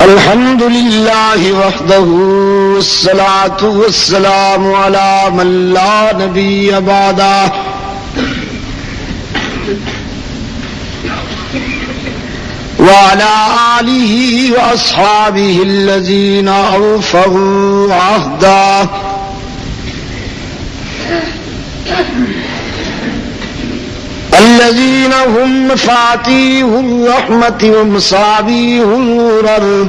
الحمد لله وحده والصلاة والسلام على من لا نبي بعده وعلى آله وأصحابه الذين أوفوا عهده الذين هم مفاتيح الرحمة ومصابيح الغرر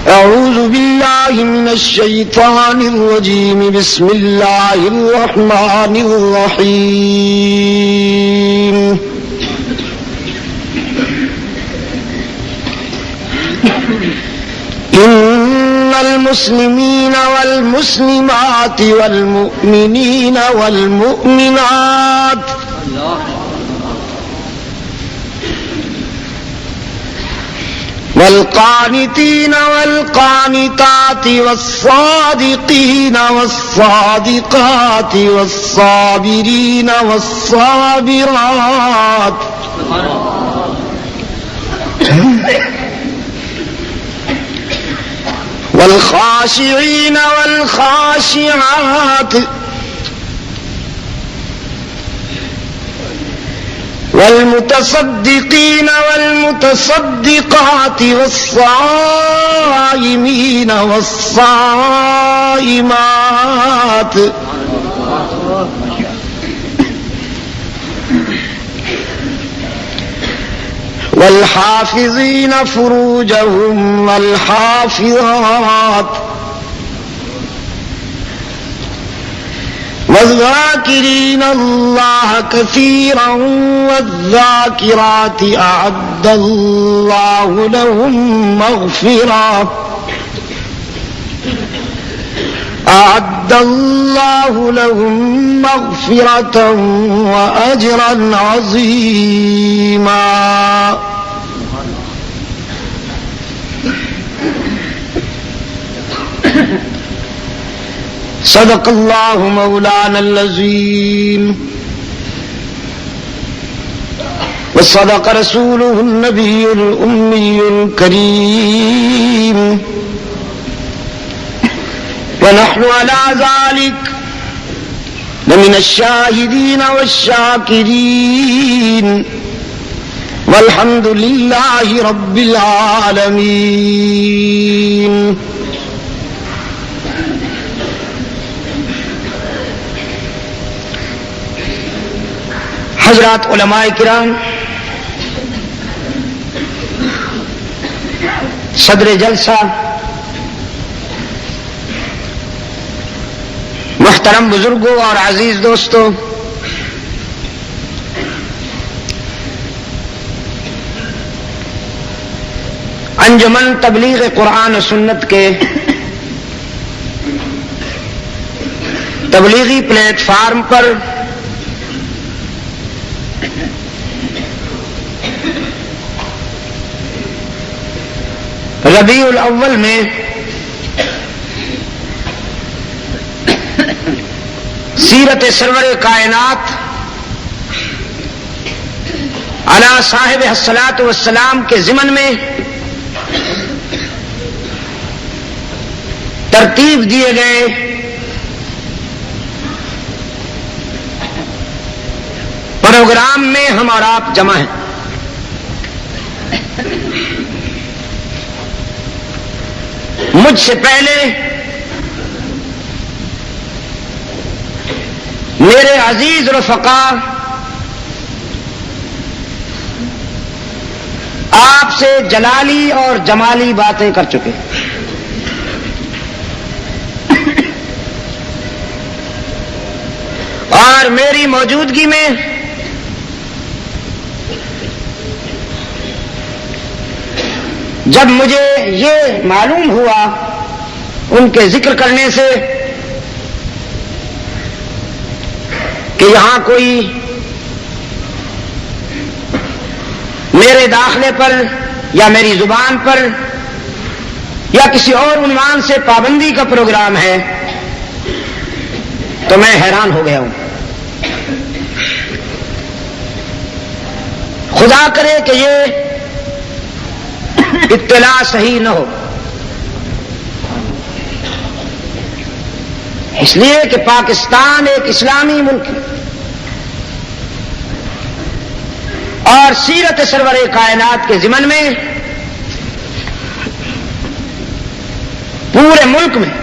أعوذ بالله من الشيطان الرجيم بسم الله الرحمن الرحيم إن المسلمين والمسلمات والمؤمنين والمؤمنات والقانتين والقانتات والصادقين والصادقات والصابرين والصابرات والخاشعين والخاشعات والمتصدقين والمتصدقات والصائمين والصائمات والحافظين فروجهم والحافظات والذاكرين الله كثيرا والذاكرات أعد الله لهم مغفرة أعد الله لهم مغفرة وأجرا عظيما صدق الله مولانا العظيم وصدق رسوله النبي الأمي الكريم ونحن على ذلك لمن الشاهدين والشاكرين والحمد لله رب العالمين. حضرات علماء کرام، صدر جلسہ، محترم بزرگوں اور عزیز دوستوں، انجمن تبلیغ قرآن و سنت کے تبلیغی پلیٹ فارم پر ربیع الاول میں سیرت سرور کائنات علی صاحب الصلاۃ والسلام کے ضمن میں ترتیب دیے گئے پروگرام میں ہم اور آپ جمع ہیں. مجھ سے پہلے میرے عزیز رفقا آپ سے جلالی اور جمالی باتیں کر چکے، اور میری موجودگی میں جب مجھے یہ معلوم ہوا ان کے ذکر کرنے سے کہ یہاں کوئی میرے داخلے پر یا میری زبان پر یا کسی اور عنوان سے پابندی کا پروگرام ہے، تو میں حیران ہو گیا ہوں. خدا کرے کہ یہ اطلاع صحیح نہ ہو، اس لیے کہ پاکستان ایک اسلامی ملک ہے اور سیرت سرور کائنات کے ضمن میں پورے ملک میں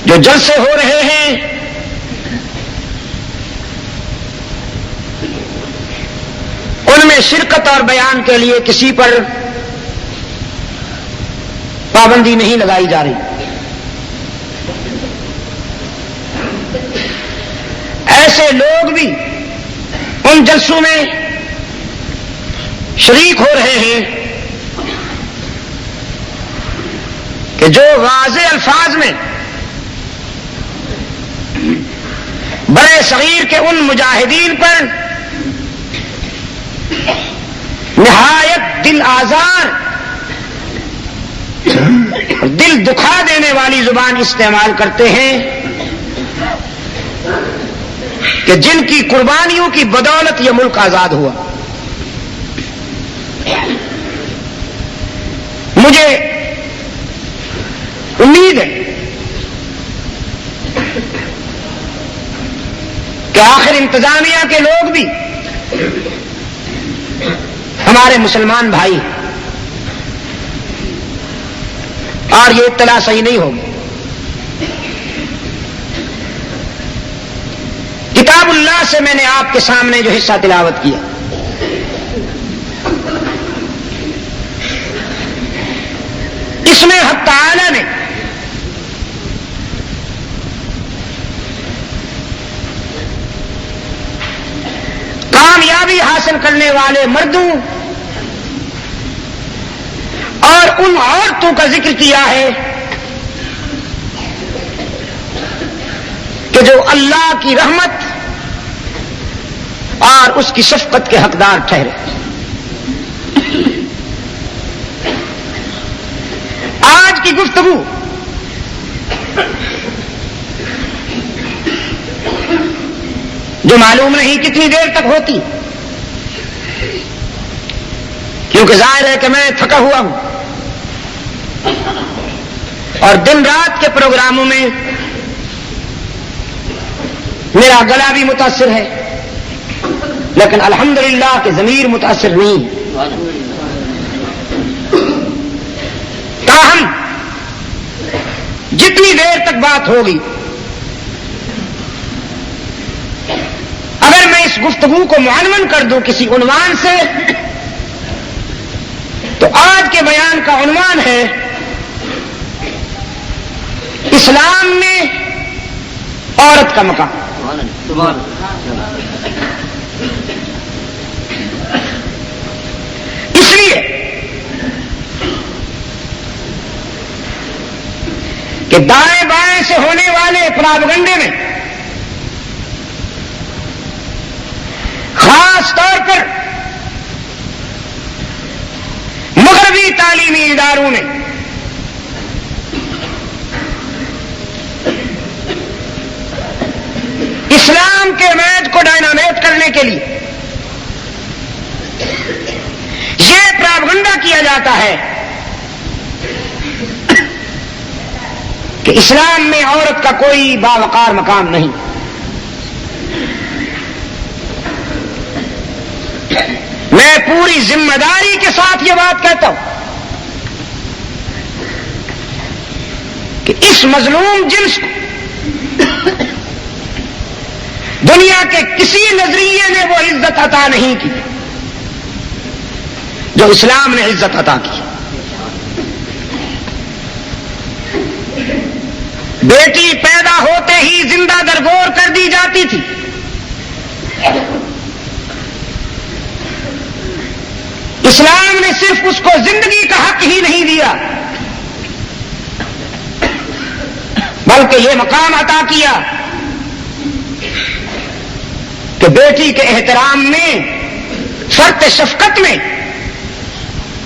جو جلسے ہو رہے ہیں ان میں شرکت اور بیان کے لیے کسی پر پابندی نہیں لگائی جا رہی. ایسے لوگ بھی ان جلسوں میں شریک ہو رہے ہیں کہ جو واضح الفاظ میں بڑے صغیر کے ان مجاہدین پر نہایت دل آزار اور دل دکھا دینے والی زبان استعمال کرتے ہیں کہ جن کی قربانیوں کی بدولت یہ ملک آزاد ہوا. مجھے امید ہے کہ آخر انتظامیہ کے لوگ بھی ہمارے مسلمان بھائی اور یہ اطلاع صحیح نہیں ہوگی. کتاب اللہ سے میں نے آپ کے سامنے جو حصہ تلاوت کیا اس میں حق تعالی نے کامیابی حاصل کرنے والے مردوں اور ان عورتوں کا ذکر کیا ہے کہ جو اللہ کی رحمت اور اس کی شفقت کے حقدار ٹھہرے. آج کی گفتگو جو معلوم نہیں کتنی دیر تک ہوتی، کیونکہ ظاہر ہے کہ میں تھکا ہوا ہوں اور دن رات کے پروگراموں میں میرا گلا بھی متاثر ہے، لیکن الحمدللہ کہ ضمیر متاثر نہیں. تاہم جتنی دیر تک بات ہوگی اگر میں اس گفتگو کو معنون کر دوں کسی عنوان سے تو آج کے بیان کا عنوان ہے اسلام میں عورت کا مقام. اس لیے کہ دائیں بائیں سے ہونے والے پراپگنڈے میں خاص طور پر مغربی تعلیمی اداروں نے اسلام کے امیج کو ڈائنامیٹ کرنے کے لیے یہ پراپگنڈا کیا جاتا ہے کہ اسلام میں عورت کا کوئی باوقار مقام نہیں. میں پوری ذمہ داری کے ساتھ یہ بات کہتا ہوں کہ اس مظلوم جنس کو دنیا کے کسی نظریے نے وہ عزت عطا نہیں کی جو اسلام نے عزت عطا کی. بیٹی پیدا ہوتے ہی زندہ درگور کر دی جاتی تھی. اسلام نے صرف اس کو زندگی کا حق ہی نہیں دیا بلکہ یہ مقام عطا کیا کہ بیٹی کے احترام میں فرط شفقت میں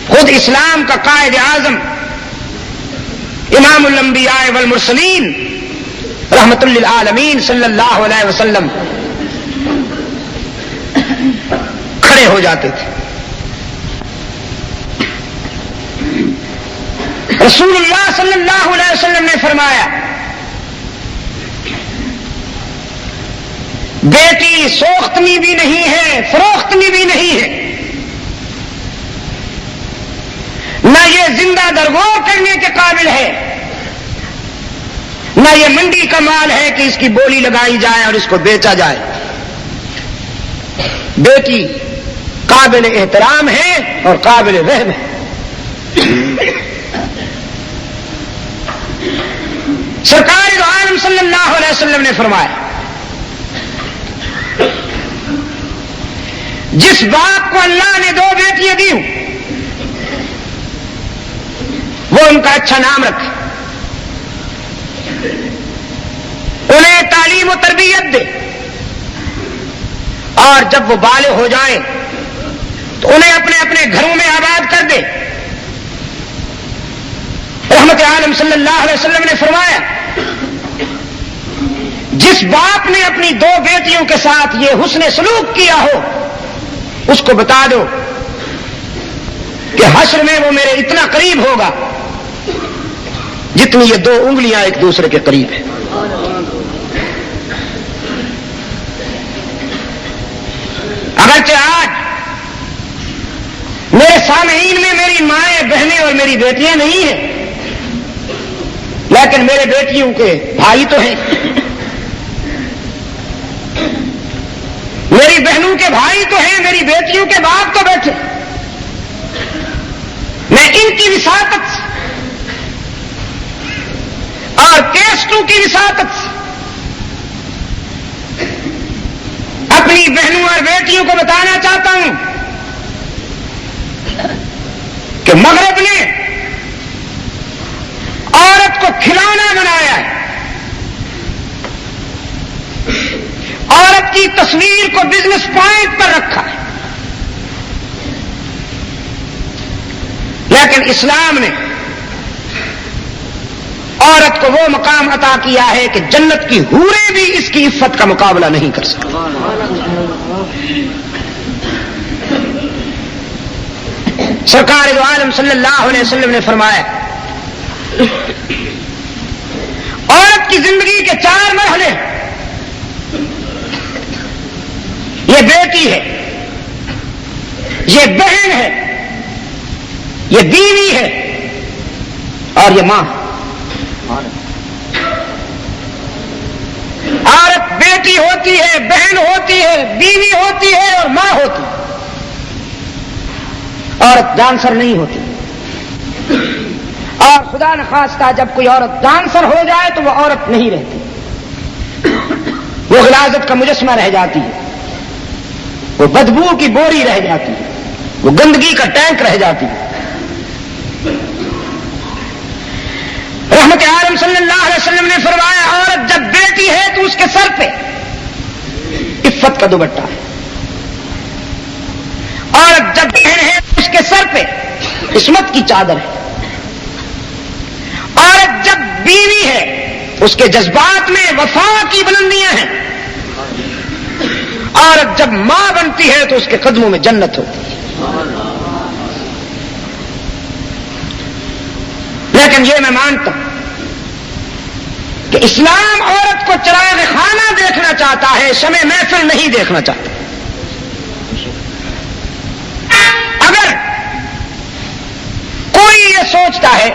خود اسلام کا قائد اعظم امام الانبیاء والمرسلین رحمت للعالمین صلی اللہ علیہ وسلم کھڑے ہو جاتے تھے. رسول اللہ صلی اللہ علیہ وسلم نے فرمایا بیٹی سوختنی بھی نہیں ہے فروختنی بھی نہیں ہے، نہ یہ زندہ درگور کرنے کے قابل ہے، نہ یہ منڈی کا مال ہے کہ اس کی بولی لگائی جائے اور اس کو بیچا جائے. بیٹی قابل احترام ہے اور قابل رحم ہے. سرکار دو عالم صلی اللہ علیہ وسلم نے فرمایا جس باپ کو اللہ نے 2 بیٹیاں دی ہوں وہ ان کا اچھا نام رکھے، انہیں تعلیم و تربیت دے، اور جب وہ بالغ ہو جائیں تو انہیں اپنے اپنے گھروں میں آباد کر دے. رحمت عالم صلی اللہ علیہ وسلم نے فرمایا جس باپ نے اپنی 2 بیٹیوں کے ساتھ یہ حسن سلوک کیا ہو اس کو بتا دو کہ حشر میں وہ میرے اتنا قریب ہوگا جتنی یہ 2 انگلیاں ایک دوسرے کے قریب ہیں. اگرچہ آج میرے سامعین میں میری مائیں بہنیں اور میری بیٹیاں نہیں ہیں، لیکن میرے بیٹیوں کے بھائی تو ہیں، میری بہنوں کے بھائی تو ہیں، میری بیٹیوں کے باپ تو بیٹھے. میں ان کی وساطت اور کیسٹوں کی وساطت اپنی بہنوں اور بیٹیوں کو بتانا چاہتا ہوں کہ مغرب نے عورت کو کھلونا بنایا ہے، عورت کی تصویر کو بزنس پوائنٹ پر رکھا ہے، لیکن اسلام نے عورت کو وہ مقام عطا کیا ہے کہ جنت کی حوریں بھی اس کی عفت کا مقابلہ نہیں کر سکتی. سرکار دو عالم صلی اللہ علیہ وسلم نے فرمایا عورت کی زندگی کے 4 مرحلے، یہ بیٹی ہے، یہ بہن ہے، یہ بیوی ہے اور یہ ماں. عورت بیٹی ہوتی ہے، بہن ہوتی ہے، بیوی ہوتی ہے اور ماں ہوتی ہے. عورت ڈانسر نہیں ہوتی، اور خدا نخواستہ جب کوئی عورت ڈانسر ہو جائے تو وہ عورت نہیں رہتی، وہ غلاظت کا مجسمہ رہ جاتی ہے، وہ بدبو کی بوری رہ جاتی ہے، وہ گندگی کا ٹینک رہ جاتی ہے. رحمت عالم صلی اللہ علیہ وسلم نے فرمایا عورت جب بیٹی ہے تو اس کے سر پہ عفت کا دوپٹہ ہے، عورت جب بہن ہے تو اس کے سر پہ عصمت کی چادر ہے، عورت جب بیوی ہے اس کے جذبات میں وفا کی بلندیاں ہیں، عورت جب ماں بنتی ہے تو اس کے قدموں میں جنت ہوتی ہے. لیکن یہ میں مانتا ہوں کہ اسلام عورت کو چراغ خانہ دیکھنا چاہتا ہے، شمع محفل نہیں دیکھنا چاہتا. اگر کوئی یہ سوچتا ہے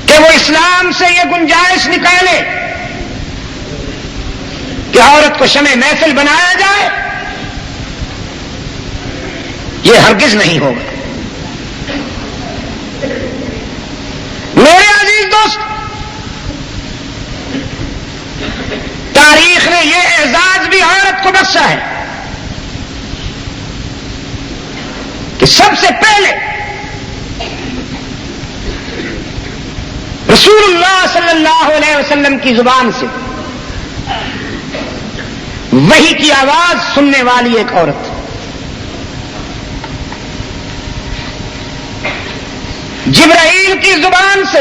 کہ وہ اسلام سے یہ گنجائش نکالے کہ عورت کو شمع محفل بنایا جائے، یہ ہرگز نہیں ہوگا. میرے عزیز دوست، تاریخ نے یہ اعزاز بھی عورت کو بخشا ہے کہ سب سے پہلے رسول اللہ صلی اللہ علیہ وسلم کی زبان سے وحی کی آواز سننے والی ایک عورت، جبرائیل کی زبان سے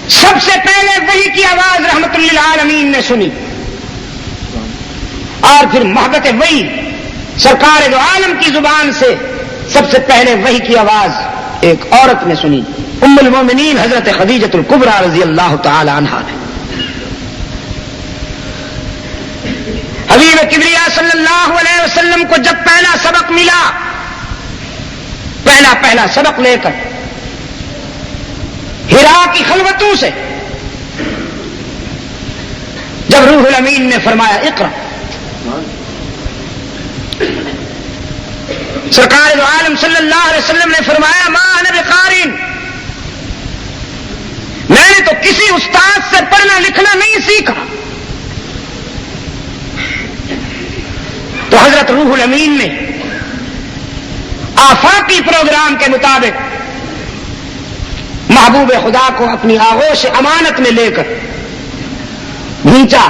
سب سے پہلے وحی کی آواز رحمت للعالمین نے سنی، اور پھر محبت وحی سرکار دو عالم کی زبان سے سب سے پہلے وحی کی آواز ایک عورت نے سنی، ام المومنین حضرت خدیجۃ الکبریٰ رضی اللہ تعالی عنہا نے۔ حبیب کبریا صلی اللہ علیہ وسلم کو جب پہلا سبق ملا، پہلا سبق لے کر ہرا کی خلوتوں سے جب روح الامین نے فرمایا اقرا، سرکار دو عالم صلی اللہ علیہ وسلم نے فرمایا ما انا بقارئ، میں نے تو کسی استاد سے پڑھنا لکھنا نہیں سیکھا۔ تو حضرت روح الامین نے آفاقی پروگرام کے مطابق محبوب خدا کو اپنی آغوش امانت میں لے کر بھیجا،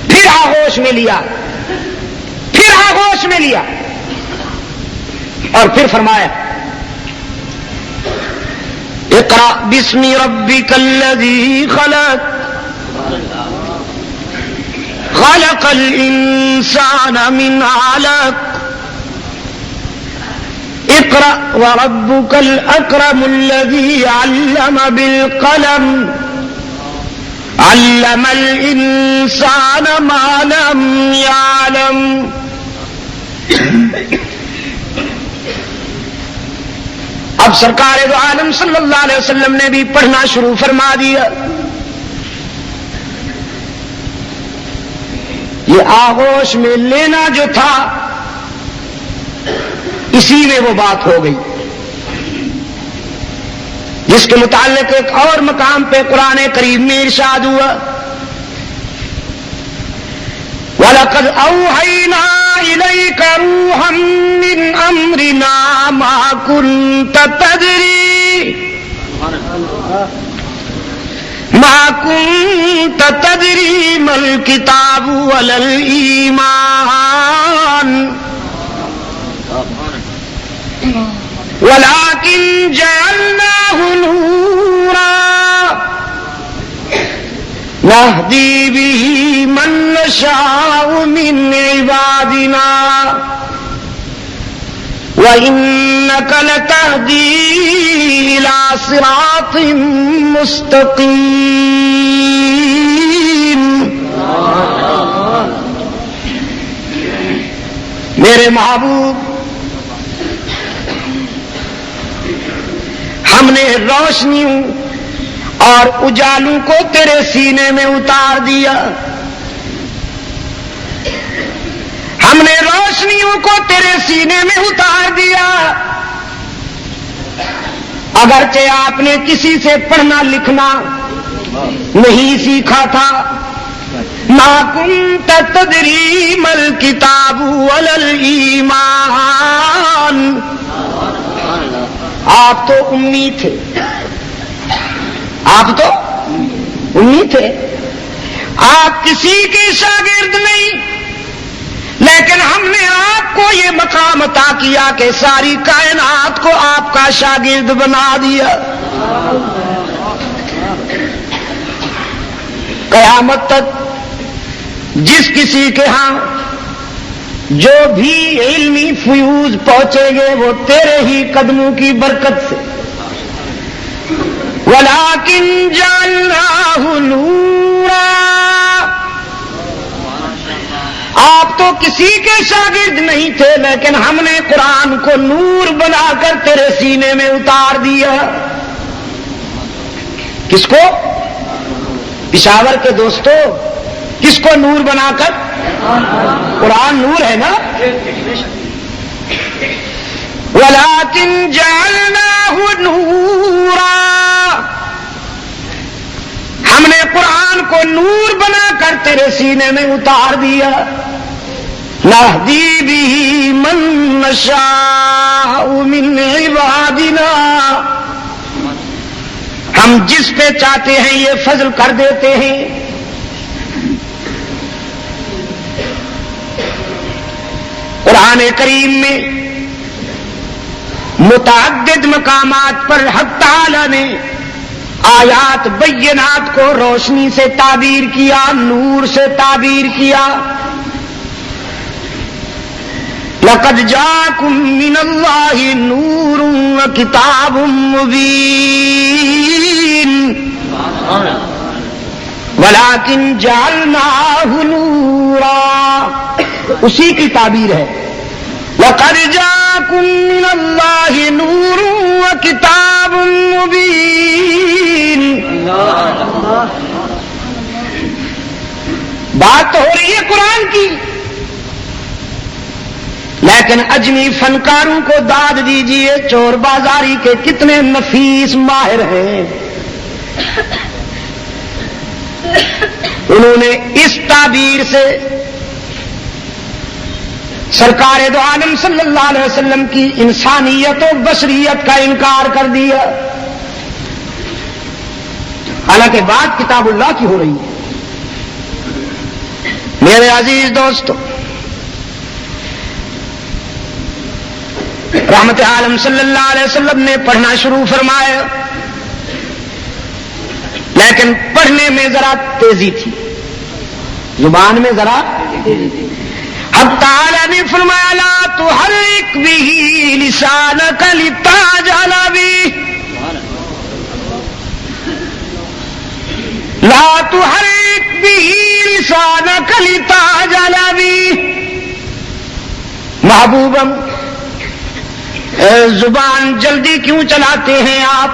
پھر آغوش میں لیا، پھر آغوش میں لیا، اور پھر فرمایا اقرأ باسم ربک الذی خلق خلق الانسان من علق اقرأ وربك الأكرم الذي علم بالقلم علم الإنسان ما لم يعلم۔ اب سرکار دو عالم صلی اللہ علیہ وسلم نے بھی پڑھنا شروع فرما دیا۔ یہ آغوش میں لینا جو تھا اسی میں وہ بات ہو گئی، جس کے متعلق ایک اور مقام پہ قرآن کریم میں ارشاد ہوا وَلَقَدْ أَوْحَيْنَا إِلَيْكَ رُوحًا مِّنْ أَمْرِنَا مَا كُنْتَ تَدْرِي مَا الْكِتَابُ وَلَا الْإِيمَانُ وَلَكِنْ جَعَلْنَاهُ نُورًا نَهْدِي بِهِ مَن نَّشَاءُ مِنْ عِبَادِنَا وَإِنَّكَ لَتَهْدِي إِلَى صِرَاطٍ مُسْتَقِيمٍ۔ میرے محبوب، ہم نے روشنیوں اور اجالوں کو تیرے سینے میں اتار دیا، ہم نے روشنیوں کو تیرے سینے میں اتار دیا۔ اگرچہ آپ نے کسی سے پڑھنا لکھنا نہیں سیکھا تھا، ما كنت تدری ما الکتاب ولا الایمان، آپ تو امی تھے، آپ تو امی تھے، آپ کسی کے شاگرد نہیں، لیکن ہم نے آپ کو یہ مقام عطا کیا کہ ساری کائنات کو آپ کا شاگرد بنا دیا۔ قیامت تک جس کسی کے ہاں جو بھی علمی فیوز پہنچیں گے وہ تیرے ہی قدموں کی برکت سے۔ وَلَكِنْ جَعَلْنَاهُ نُورًا، آپ تو کسی کے شاگرد نہیں تھے، لیکن ہم نے قرآن کو نور بنا کر تیرے سینے میں اتار دیا۔ کس کو؟ پشاور کے دوستو، کس کو نور بنا کر؟ قرآن نور ہے نا۔ وَلَكِنْ جَعَلْنَاهُ نُورًا، ہم نے قرآن کو نور بنا کر تیرے سینے میں اتار دیا۔ نَهْدِي بِهِ مَن نَّشَاءُ مِنْ عِبَادِنَا، ہم جس پہ چاہتے ہیں یہ فضل کر دیتے ہیں۔ قرآن کریم میں متعدد مقامات پر حق تعالی نے آیات بینات کو روشنی سے تعبیر کیا، نور سے تعبیر کیا۔ لقد جاءکم من اللہ نور وکتاب مبین ولکن جعلناہ نورا، اسی کی تعبیر ہے۔ لقد جاءکم من اللہ نور وکتاب مبین، بات تو ہو رہی ہے قرآن کی، لیکن اجمی فنکاروں کو داد دیجئے، چور بازاری کے کتنے نفیس ماہر ہیں، انہوں نے اس تعبیر سے سرکار دو عالم صلی اللہ علیہ وسلم کی انسانیت و بشریت کا انکار کر دیا، حالانکہ بات کتاب اللہ کی ہو رہی ہے۔ میرے عزیز دوستو، رحمت عالم صلی اللہ علیہ وسلم نے پڑھنا شروع فرمایا، لیکن پڑھنے میں ذرا تیزی تھی، زبان میں ذرا تیزی تھی۔ اب تعالیٰ نے فرمایا لا تحرک به لسانک لتعجل به، لا تحرک به لسانک لتعجل به، محبوبم زبان جلدی کیوں چلاتے ہیں آپ،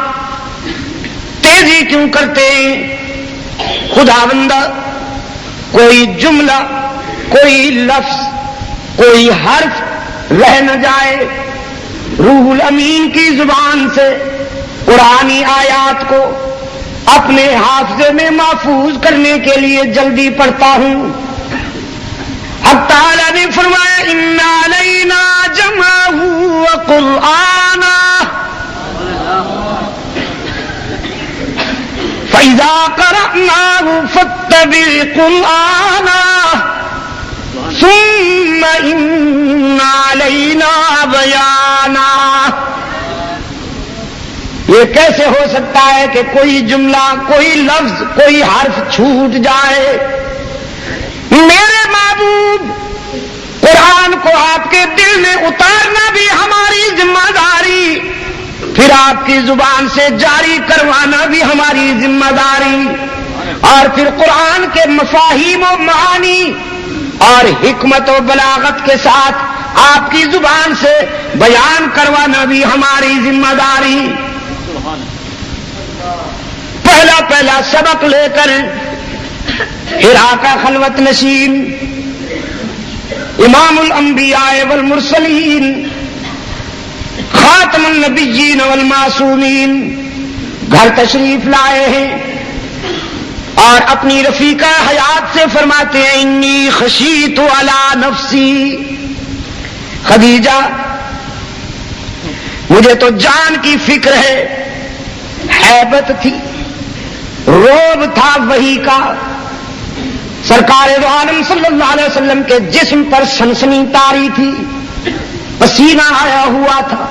تیزی کیوں کرتے ہیں؟ خداوندہ کوئی جملہ، کوئی لفظ، کوئی حرف رہ نہ جائے، روح الامین کی زبان سے قرآنی آیات کو اپنے حافظے میں محفوظ کرنے کے لیے جلدی پڑھتا ہوں۔ اب تعالیٰ نے فرمایا ان علینا جمعہ وقرآنا فإذا قرأناه فاتبع قرآنا ثم ان علینا بیانا۔ یہ کیسے ہو سکتا ہے کہ کوئی جملہ، کوئی لفظ، کوئی حرف چھوٹ جائے؟ میرے محبوب، قرآن کو آپ کے دل میں اتارنا بھی ہماری ذمہ داری، پھر آپ کی زبان سے جاری کروانا بھی ہماری ذمہ داری، اور پھر قرآن کے مفاہیم و معانی اور حکمت و بلاغت کے ساتھ آپ کی زبان سے بیان کروانا بھی ہماری ذمہ داری۔ پہلا سبق لے کر حرا کا خلوت نشین امام الانبیاء والمرسلین خاتم النبیین والمعصومین گھر تشریف لائے ہیں، اور اپنی رفیقہ حیات سے فرماتے ہیں انی خشیت علی نفسی، خدیجہ مجھے تو جان کی فکر ہے، ہیبت تھی، روب تھا وحی کا، سرکار دو عالم صلی اللہ علیہ وسلم کے جسم پر سنسنی طاری تھی، پسینہ آیا ہوا تھا۔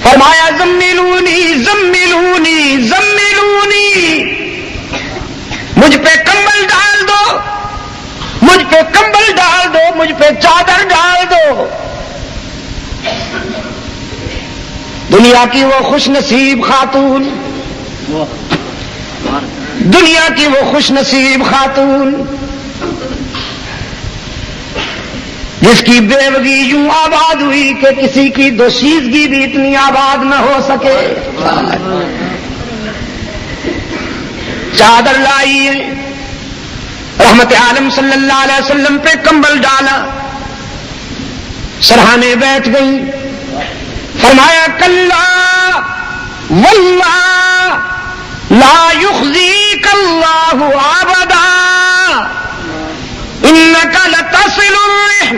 فرمایا زملونی زملونی زملونی، مجھ پہ کمبل ڈال دو، مجھ پہ کمبل ڈال دو، مجھ پہ چادر ڈال دو۔ دنیا کی وہ خوش نصیب خاتون، دنیا کی وہ خوش نصیب خاتون جس کی بیوگی یوں آباد ہوئی کہ کسی کی دوشیزگی بھی اتنی آباد نہ ہو سکے۔ چادر لائی، رحمت عالم صلی اللہ علیہ وسلم پہ کمبل ڈالا، سرہانے بیٹھ گئی، فرمایا کلا واللہ لا یخزیک اللہ ابدا انک لتصل الرحم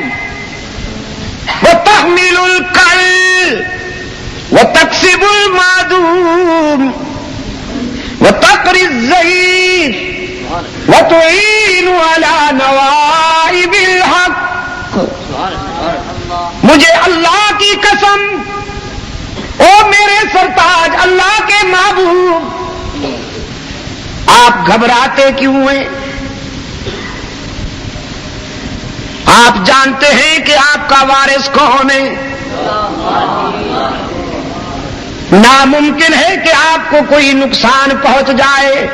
وتحمل الکل وتکسب المعدوم وتقری الضعیف وتعین علی نوائب الحق۔ مجھے اللہ کی قسم، او میرے سرتاج اللہ کے محبوب، گھبراتے کیوں ہیں؟ آپ جانتے ہیں کہ آپ کا وارث کون ہے؟ ناممکن ہے کہ آپ کو کوئی نقصان پہنچ جائے.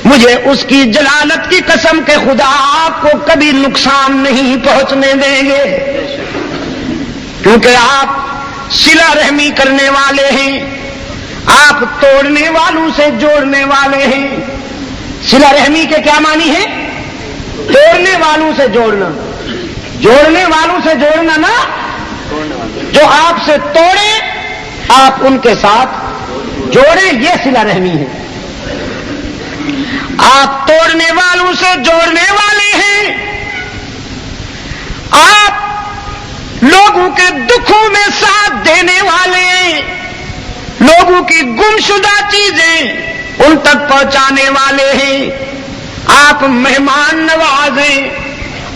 مجھے اس کی جلالت کی قسم کہ خدا آپ کو کبھی نقصان نہیں پہنچنے دیں گے، کیونکہ آپ صلہ رحمی کرنے والے ہیں، آپ توڑنے والوں سے جوڑنے والے ہیں. صلہ رحمی کے کیا معنی ہے؟ توڑنے والوں سے جوڑنا، جوڑنے والوں سے جوڑنا نا. جو آپ سے توڑے آپ ان کے ساتھ جوڑیں، یہ صلہ رحمی ہے. آپ توڑنے والوں سے جوڑنے والے ہیں، آپ لوگوں کے دکھوں میں ساتھ دینے والے ہیں، لوگوں کی گمشدہ چیزیں ان تک پہنچانے والے ہیں. آپ مہمان نواز ہیں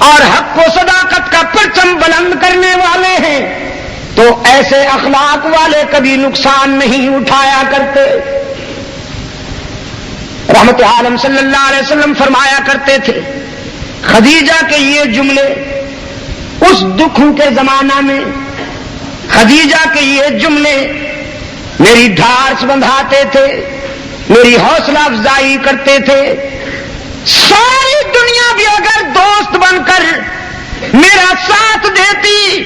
اور حق و صداقت کا پرچم بلند کرنے والے ہیں. تو ایسے اخلاق والے کبھی نقصان نہیں اٹھایا کرتے. رحمت عالم صلی اللہ علیہ وسلم فرمایا کرتے تھے، خدیجہ کے یہ جملے اس دکھوں کے زمانہ میں، خدیجہ کے یہ جملے میری ڈھارس بندھاتے تھے، میری حوصلہ افزائی کرتے تھے. ساری دنیا بھی اگر دوست بن کر میرا ساتھ دیتی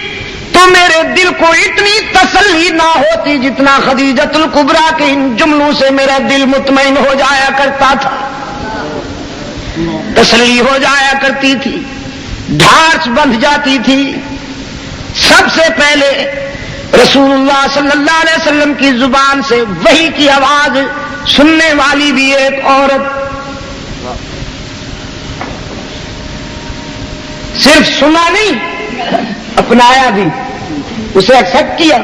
تو میرے دل کو اتنی تسلی نہ ہوتی جتنا خدیجۃ الکبریٰ کے ان جملوں سے میرا دل مطمئن ہو جایا کرتا تھا، تسلی ہو جایا کرتی تھی، ڈھارس بندھ جاتی تھی. سب سے پہلے رسول اللہ صلی اللہ علیہ وسلم کی زبان سے وحی کی آواز سننے والی بھی ایک عورت، صرف سنا نہیں اپنایا بھی، اسے ایکسپٹ کیا.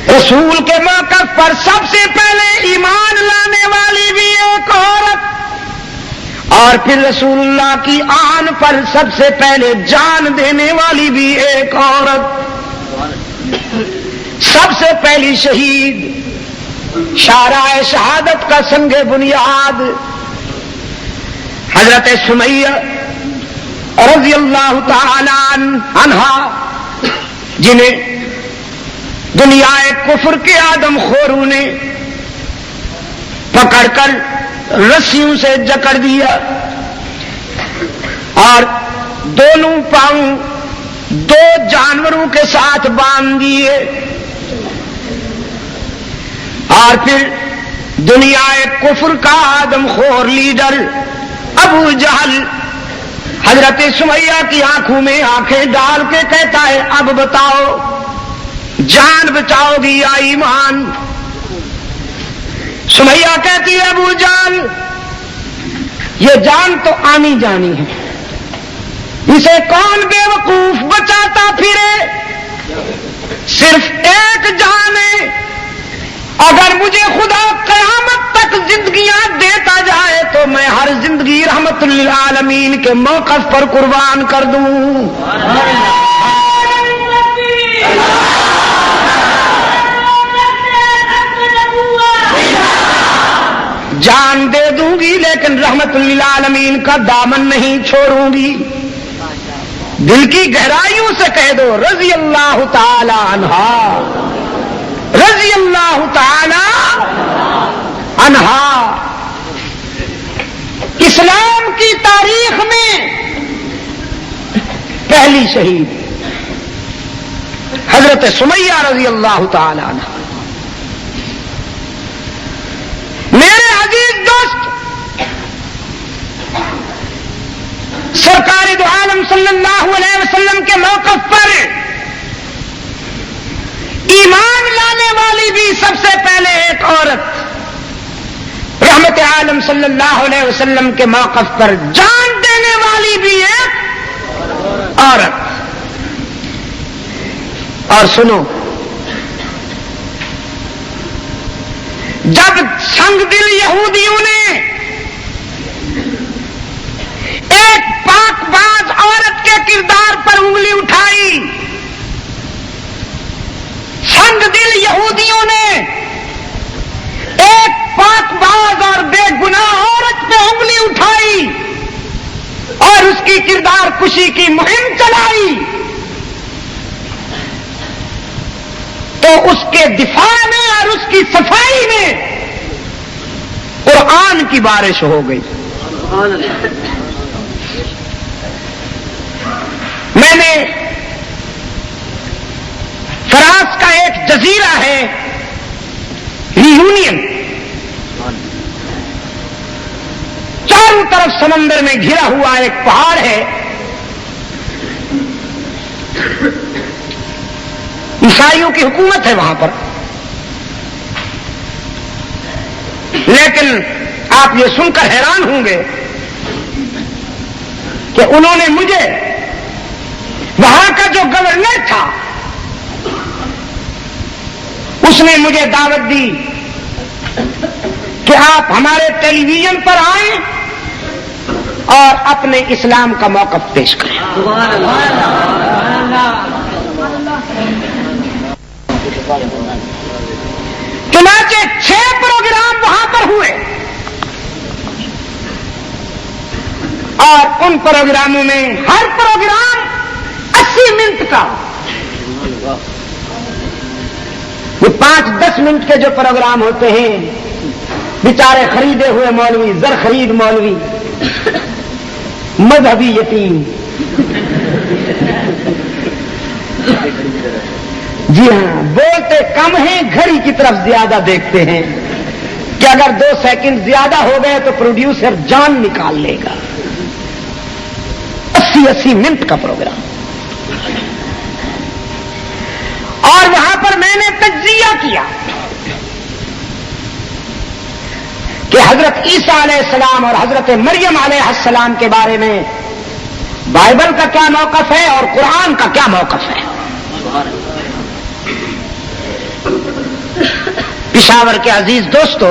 رسول کے موقف پر سب سے پہلے ایمان لانے والی بھی ایک عورت، اور پھر رسول اللہ کی آن پر سب سے پہلے جان دینے والی بھی ایک عورت. سب سے پہلی شہید، شارع شہادت کا سنگ بنیاد حضرت سمیہ رضی اللہ تعالی عنہا، جنہیں دنیا کفر کے آدم خوروں نے پکڑ کر رسیوں سے جکڑ دیا اور دونوں پاؤں دو جانوروں کے ساتھ باندھ دیے، اور پھر دنیا کفر کا آدم خور لیڈر ابو جہل حضرت سمیہ کی آنکھوں میں آنکھیں ڈال کے کہتا ہے، اب بتاؤ جان بچاؤ گی یا ایمان؟ سمیہ کہتی ہے، ابو جہل یہ جان تو آنی جانی ہے، اسے کون بے وقوف بچاتا پھرے؟ صرف ایک جان ہے، اگر مجھے خدا قیامت تک زندگیاں دیتا جائے تو میں ہر زندگی رحمت للعالمین کے موقف پر قربان کر دوں. جان دے دوں گی لیکن رحمت للعالمین کا دامن نہیں چھوڑوں گی. دل کی گہرائیوں سے کہہ دو رضی اللہ تعالی عنہا، رضی اللہ تعالی عنہا. اسلام کی تاریخ میں پہلی شہید حضرت سمیہ رضی اللہ تعالی عنہا. میرے عزیز دوست، سرکار دو عالم صلی اللہ علیہ وسلم کے موقف پر ایمان لانے والی بھی سب سے پہلے ایک عورت، رحمت عالم صلی اللہ علیہ وسلم کے موقف پر جان دینے والی بھی ایک عورت. اور سنو، جب سنگ دل یہودیوں نے ایک پاک باز عورت کے کردار پر انگلی اٹھائی، سنگ دل یہودیوں نے ایک پاک باز اور بے گناہ عورت اسی کی مہم چلائی تو اس کے دفاع میں اور اس کی صفائی میں قرآن کی بارش ہو گئی. میں نے فراس کا ایک جزیرہ ہے ریونین، چاروں طرف سمندر میں گھرا ہوا ایک پہاڑ ہے. عیسائیوں کی حکومت ہے وہاں پر، لیکن آپ یہ سن کر حیران ہوں گے کہ انہوں نے مجھے، وہاں کا جو گورنر تھا اس نے مجھے دعوت دی کہ آپ ہمارے ٹیلی ویژن پر آئیں اور اپنے اسلام کا موقف پیش کریں. چنانچہ 6 پروگرام وہاں پر ہوئے اور ان پروگراموں میں ہر پروگرام 80 منٹ کا، یہ 5-10 منٹ کے جو پروگرام ہوتے ہیں، بیچارے خریدے ہوئے مولوی، زر خرید مولوی، مذہبی یتیم. جی ہاں، بولتے کم ہیں، گھڑی کی طرف زیادہ دیکھتے ہیں کہ اگر 2 سیکنڈ زیادہ ہو گئے تو پروڈیوسر جان نکال لے گا. 80 منٹ کا پروگرام. اور وہاں پر میں نے تجزیہ کیا کہ حضرت عیسیٰ علیہ السلام اور حضرت مریم علیہ السلام کے بارے میں بائبل کا کیا موقف ہے اور قرآن کا کیا موقف ہے. پشاور کے عزیز دوستو،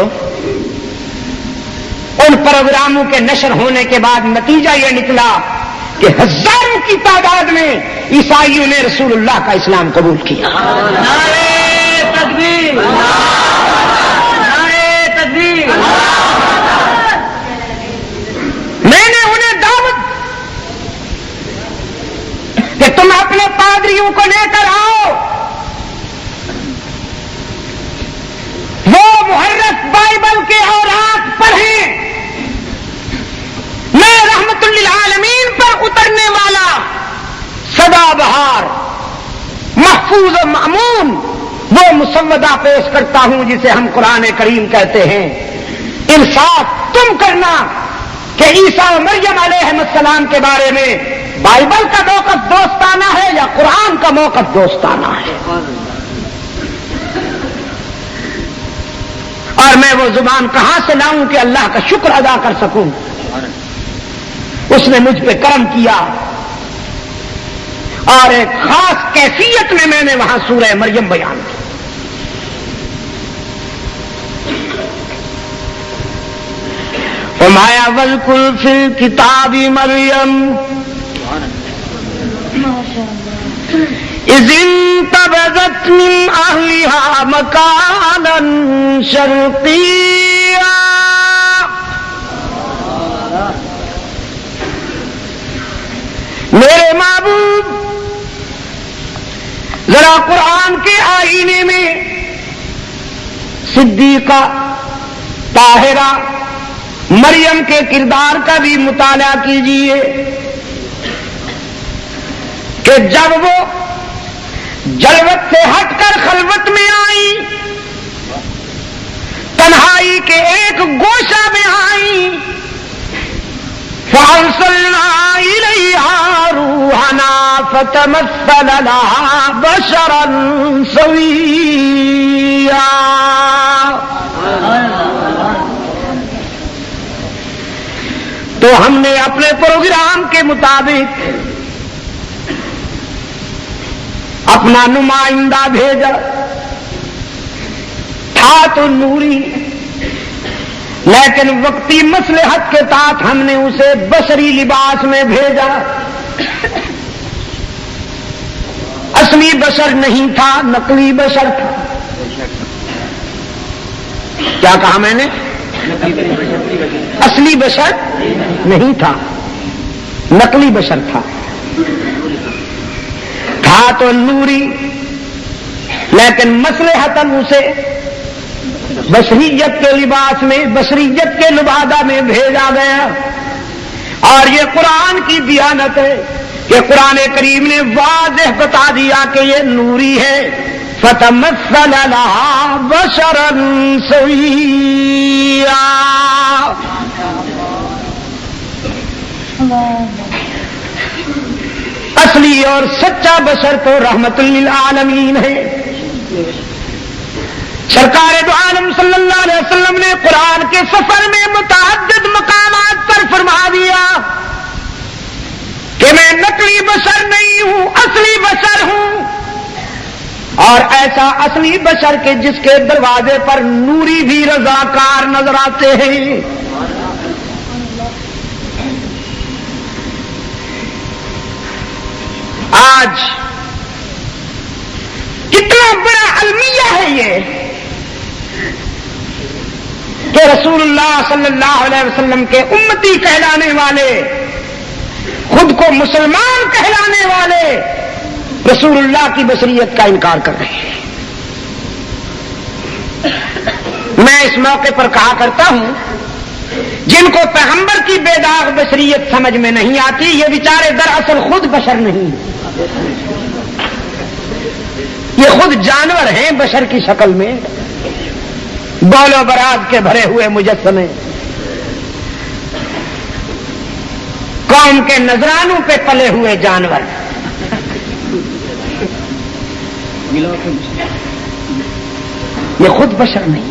ان پروگراموں کے نشر ہونے کے بعد نتیجہ یہ نکلا کہ ہزاروں کی تعداد میں عیسائیوں نے رسول اللہ کا اسلام قبول کیا. نعرہ تکبیر، نعرہ تکبیر. میں نے انہیں دعوت کہ تم اپنے پادریوں کو لے کر آؤ، وہ محرف بائبل کے اوراق پڑھیں. میں رحمت للعالمین پر اترنے والا سدا بہار محفوظ و مأمون وہ مسودہ پیش کرتا ہوں جسے ہم قرآن کریم کہتے ہیں. انصاف تم کرنا کہ عیسیٰ و مریم علیہ السلام کے بارے میں بائبل کا موقف دوستانہ ہے یا قرآن کا موقف دوستانہ ہے. اور میں وہ زبان کہاں سے لاؤں کہ اللہ کا شکر ادا کر سکوں. اس نے مجھ پہ کرم کیا اور ایک خاص کیفیت میں نے وہاں سورہ مریم بیان کی. فرمایا وَاذْكُرْ فِي الْكِتَابِ مَرْيَمَ إِذِ انتَبَذَتْ مِنْ أَهْلِهَا مَكَانًا شَرْقِيًّا. میرے محبوب، ذرا قرآن کے آئینے میں صدیقہ طاہرہ مریم کے کردار کا بھی مطالعہ کیجیے کہ جب وہ جلوت سے ہٹ کر خلوت میں آئی، تنہائی کے ایک گوشہ میں آئی، فَأَرْسَلْنَا إِلَيْهَا رُوحَنَا فَتَمَثَّلَ لَهَا بَشَرًا سَوِيًّا. تو ہم نے اپنے پروگرام کے مطابق اپنا نمائندہ بھیجا. تھا تو نوری، لیکن وقتی مصلحت کے تحت ہم نے اسے بشری لباس میں بھیجا. اصلی بشر نہیں تھا، نقلی بشر تھا. کیا کہا میں نے؟ اصلی بشر نہیں تھا، نقلی بشر تھا. تھا تو نوری، لیکن مصلحتاً اسے بشریت کے لباس میں، بشریت کے لبادہ میں بھیجا گیا. اور یہ قرآن کی دیانت ہے کہ قرآن کریم نے واضح بتا دیا کہ یہ نوری ہے. فَتَمَثَّلَ لَهَا بَشَرًا سَوِيًّا. اصلی اور سچا بشر تو رحمت للعالمین ہے. سرکار دو عالم صلی اللہ علیہ وسلم نے قرآن کے سفر میں متعدد مقامات پر فرما دیا کہ میں نقلی بشر نہیں ہوں، اصلی بشر ہوں. اور ایسا اصلی بشر کے جس کے دروازے پر نوری بھی رضاکار نظر آتے ہیں. آج کتنا بڑا المیہ ہے یہ کہ رسول اللہ صلی اللہ علیہ وسلم کے امتی کہلانے والے، خود کو مسلمان کہلانے والے رسول اللہ کی بشریت کا انکار کر رہے ہیں. میں اس موقع پر کہا کرتا ہوں جن کو پیغمبر کی بے داغ بشریت سمجھ میں نہیں آتی، یہ بیچارے دراصل خود بشر نہیں، یہ خود جانور ہیں بشر کی شکل میں، بول و براد کے بھرے ہوئے مجسمے، قوم کے نذرانوں پہ پلے ہوئے جانور. یہ خود بشر نہیں.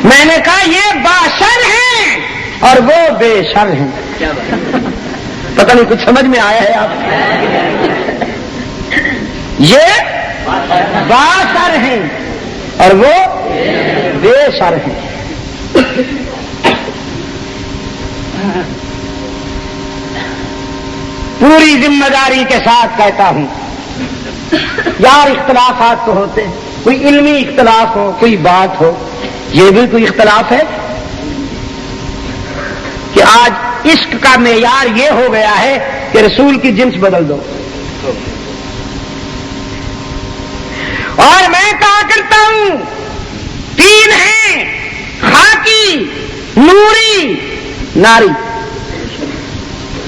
میں نے کہا یہ باشر ہیں اور وہ بے شر ہیں. پتہ نہیں کچھ سمجھ میں آیا ہے آپ؟ یہ باشر ہیں اور وہ بے شر ہیں. پوری ذمہ داری کے ساتھ کہتا ہوں یار، اختلافات تو ہوتے ہیں، کوئی علمی اختلاف ہو، کوئی بات ہو، یہ بھی کوئی اختلاف ہے کہ آج عشق کا معیار یہ ہو گیا ہے کہ رسول کی جنس بدل دو. اور میں کہا کرتا ہوں تین ہیں، خاکی، نوری، ناری.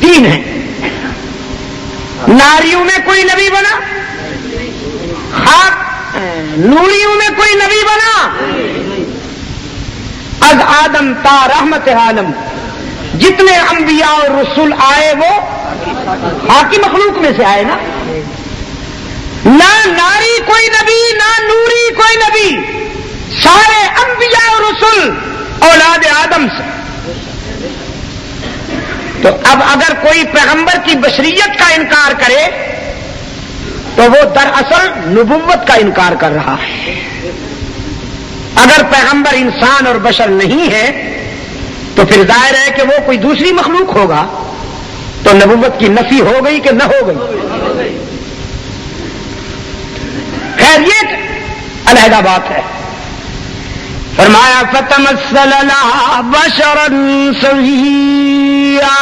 تین ہیں. ناریوں میں کوئی نبی بنا؟ خاک نوریوں میں کوئی نبی بنا؟ از آدم تا رحمت عالم جتنے انبیاء اور رسول آئے وہ خاکی مخلوق میں سے آئے نا. نہ ناری کوئی نبی، نہ نوری کوئی نبی، سارے انبیاء اور رسول اولاد آدم سے. تو اب اگر کوئی پیغمبر کی بشریت کا انکار کرے تو وہ دراصل نبوت کا انکار کر رہا ہے. اگر پیغمبر انسان اور بشر نہیں ہے تو پھر ظاہر ہے کہ وہ کوئی دوسری مخلوق ہوگا، تو نبوت کی نفی ہو گئی کہ نہ ہو گئی؟ خیر یہ علیحدہ بات ہے. فرمایا فَتَمَثَّلَ لَهَا بَشَرًا سَوِيًّا.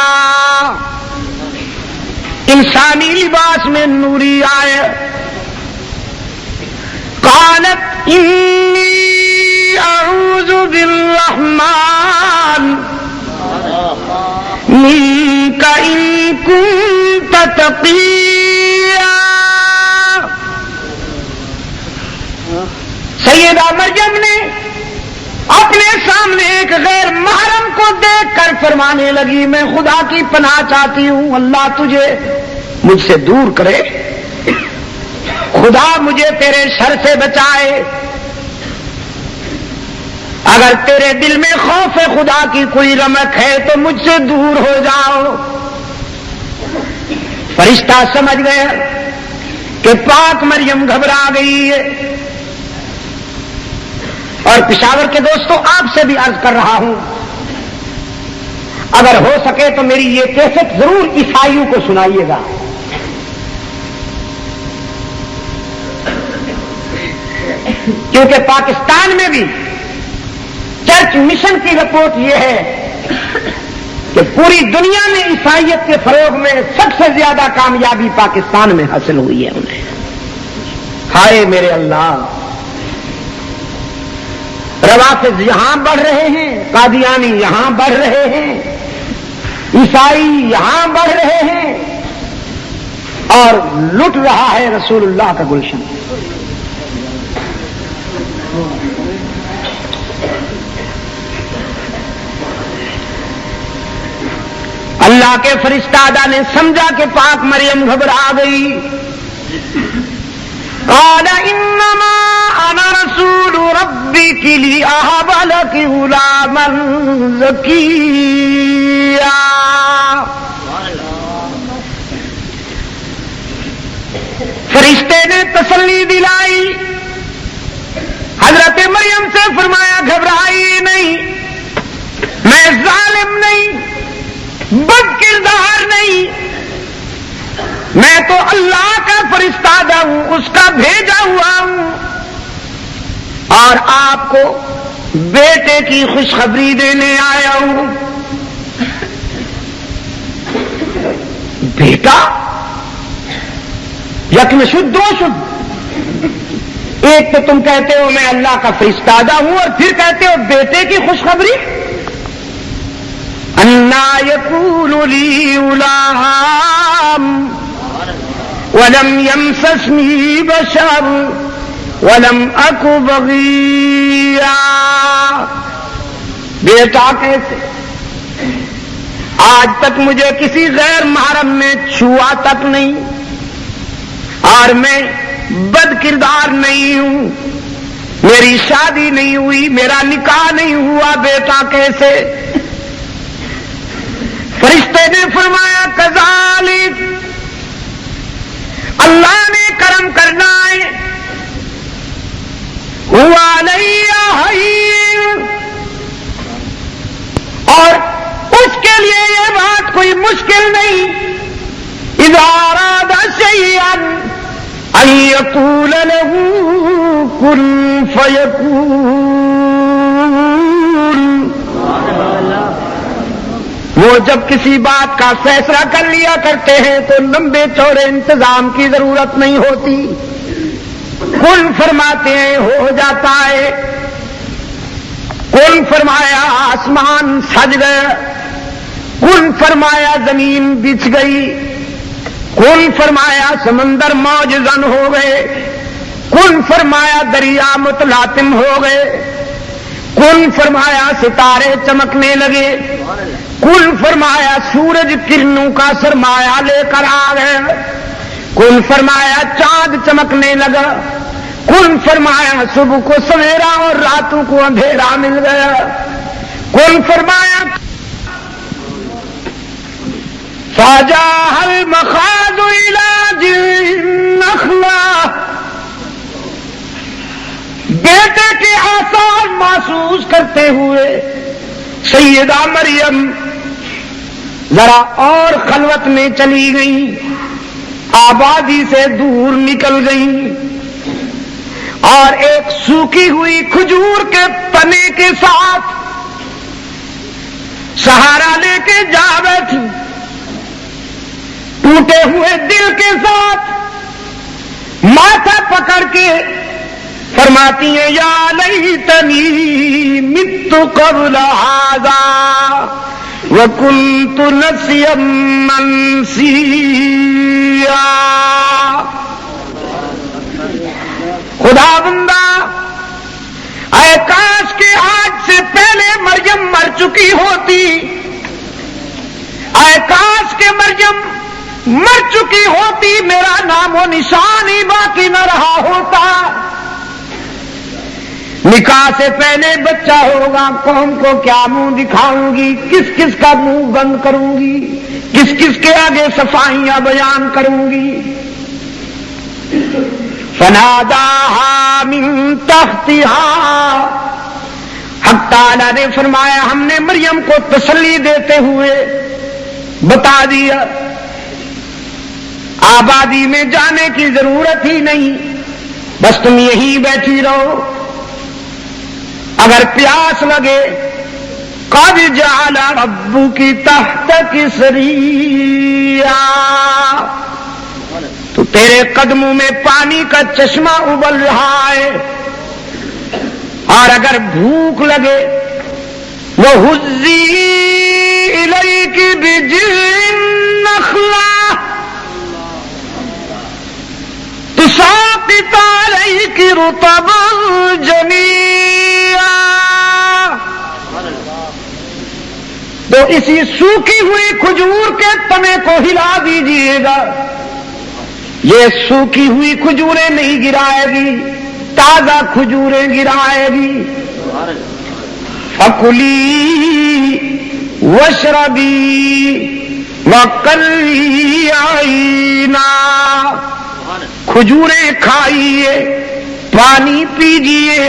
انسانی لباس میں نوری آئے. قالت انی اعوذ بالرحمن منک ان کنت تقیا. سیدہ مریم نے اپنے سامنے ایک غیر محرم کو دیکھ کر فرمانے لگی میں خدا کی پناہ چاہتی ہوں، اللہ تجھے مجھ سے دور کرے، خدا مجھے تیرے شر سے بچائے. اگر تیرے دل میں خوف خدا کی کوئی رمق ہے تو مجھ سے دور ہو جاؤ. فرشتہ سمجھ گیا کہ پاک مریم گھبرا گئی ہے. اور پشاور کے دوستوں آپ سے بھی عرض کر رہا ہوں، اگر ہو سکے تو میری یہ کیسٹ ضرور عیسائیوں کو سنائیے گا. کیونکہ پاکستان میں بھی چرچ مشن کی رپورٹ یہ ہے کہ پوری دنیا میں عیسائیت کے فروغ میں سب سے زیادہ کامیابی پاکستان میں حاصل ہوئی ہے انہیں. ہائے میرے اللہ، روافض یہاں بڑھ رہے ہیں، قادیانی یہاں بڑھ رہے ہیں، عیسائی یہاں بڑھ رہے ہیں، اور لٹ رہا ہے رسول اللہ کا گلشن. اللہ کے فرشتہ نے سمجھا کہ پاک مریم گھبرا گئی. قال انما انا رسول ربک لاہب لک غلاما زکیا. فرشتے نے تسلی دلائی. حضرت مریم سے فرمایا گھبرائیے نہیں، میں ظالم نہیں، بد کردار نہیں، میں تو اللہ کا فرشتہ ہوں، اس کا بھیجا ہوا ہوں، اور آپ کو بیٹے کی خوشخبری دینے آیا ہوں. بیٹا یکن شد دو شد، ایک تو تم کہتے ہو میں اللہ کا فرشتہ ہوں، اور پھر کہتے ہو بیٹے کی خوشخبری. انا یکون لی غلام ولم یمسسنی بشر ولم اک بغیا. بیٹا کیسے؟ آج تک مجھے کسی غیر محرم نے چھوا تک نہیں، اور میں بد کردار نہیں ہوں، میری شادی نہیں ہوئی، میرا نکاح نہیں ہوا، بیٹا کیسے؟ فرشتے نے فرمایا کذالک، اللہ نے کرم کرنا ہے، ہوا علیہ، اور اس کے لیے یہ بات کوئی مشکل نہیں. اذا اراد شیئا ان یقول له کن فیکون. وہ جب کسی بات کا فیصلہ کر لیا کرتے ہیں تو لمبے چوڑے انتظام کی ضرورت نہیں ہوتی. کن فرماتے ہیں ہو جاتا ہے. کن فرمایا آسمان سج گیا، کن فرمایا زمین بچھ گئی، کن فرمایا سمندر موج زن ہو گئے، کن فرمایا دریا متلاطم ہو گئے، کن فرمایا ستارے چمکنے لگے، کن فرمایا سورج کرنوں کا سرمایہ لے کر آ گئے، کن فرمایا چاند چمکنے لگا، کن فرمایا صبح کو سویرا اور راتوں کو اندھیرا مل گیا، کن فرمایا فاجاء المخاض الى جذع النخلة. بیٹے کے آثار محسوس کرتے ہوئے سیدہ مریم ذرا اور خلوت میں چلی گئی، آبادی سے دور نکل گئی، اور ایک سوکھی ہوئی کھجور کے تنے کے ساتھ سہارا لے کے جا بیٹھی، ٹوٹے ہوئے دل کے ساتھ ماتھا پکڑ کے فرماتی ہیں یا لیتنی مت قبل ھذا وکنت نسیا منسیا. خدا بندہ، اے کاش کہ آج سے پہلے مریم مر چکی ہوتی، اے کاش کہ مریم مر چکی ہوتی، میرا نام و نشان ہی باقی نہ رہا ہوتا. نکاح سے پہلے بچہ ہوگا، قوم کو کیا منہ دکھاؤں گی، کس کس کا منہ بند کروں گی، کس کس کے آگے صفائیاں بیان کروں گی. فناداها من تحتها، حق تعالی نے فرمایا ہم نے مریم کو تسلی دیتے ہوئے بتا دیا آبادی میں جانے کی ضرورت ہی نہیں، بس تم یہی بیٹھی رہو، اگر پیاس لگے قد جعل ربک تحتک سریا، تو تیرے قدموں میں پانی کا چشمہ ابل رہا ہے، اور اگر بھوک لگے وَهُزِّي إِلَيْكِ بِجِذْعِ النَّخْلَةِ تُسَاقِطْ عَلَيْكِ رُطَبًا جَنِيًّا، تو اسی سوکھی ہوئی کھجور کے تنے کو ہلا دیجیے گا، یہ سوکھی ہوئی کھجوریں نہیں گرائے گی، تازہ کھجوریں گرائے گی۔ فَكُلِي وَاشْرَبِي وَقَرِّي عَيْنًا، کھجوریں کھائیے، پانی پیجیے،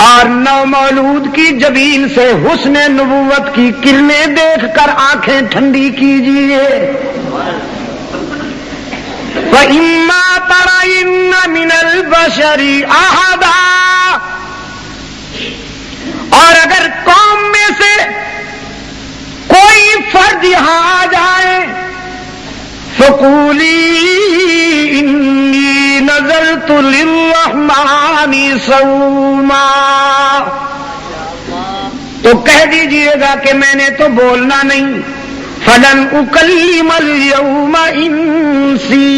اور نومولود کی جبین سے حسن نبوت کی کرنیں دیکھ کر آنکھیں ٹھنڈی کیجیے۔ فَإِمَّا تَرَيِنَّ مِنَ الْبَشَرِ أَحَدًا، اور اگر قوم میں سے کوئی فرد یہاں آ جائے، فَقُولِي إِنِّي نَذَرْتُ لِلرَّحْمَنِ صَوْمًا، تو کہہ دیجئے گا کہ میں نے تو بولنا نہیں، فَلَنْ أُكَلِّمَ الْيَوْمَ إِنسِيًّا،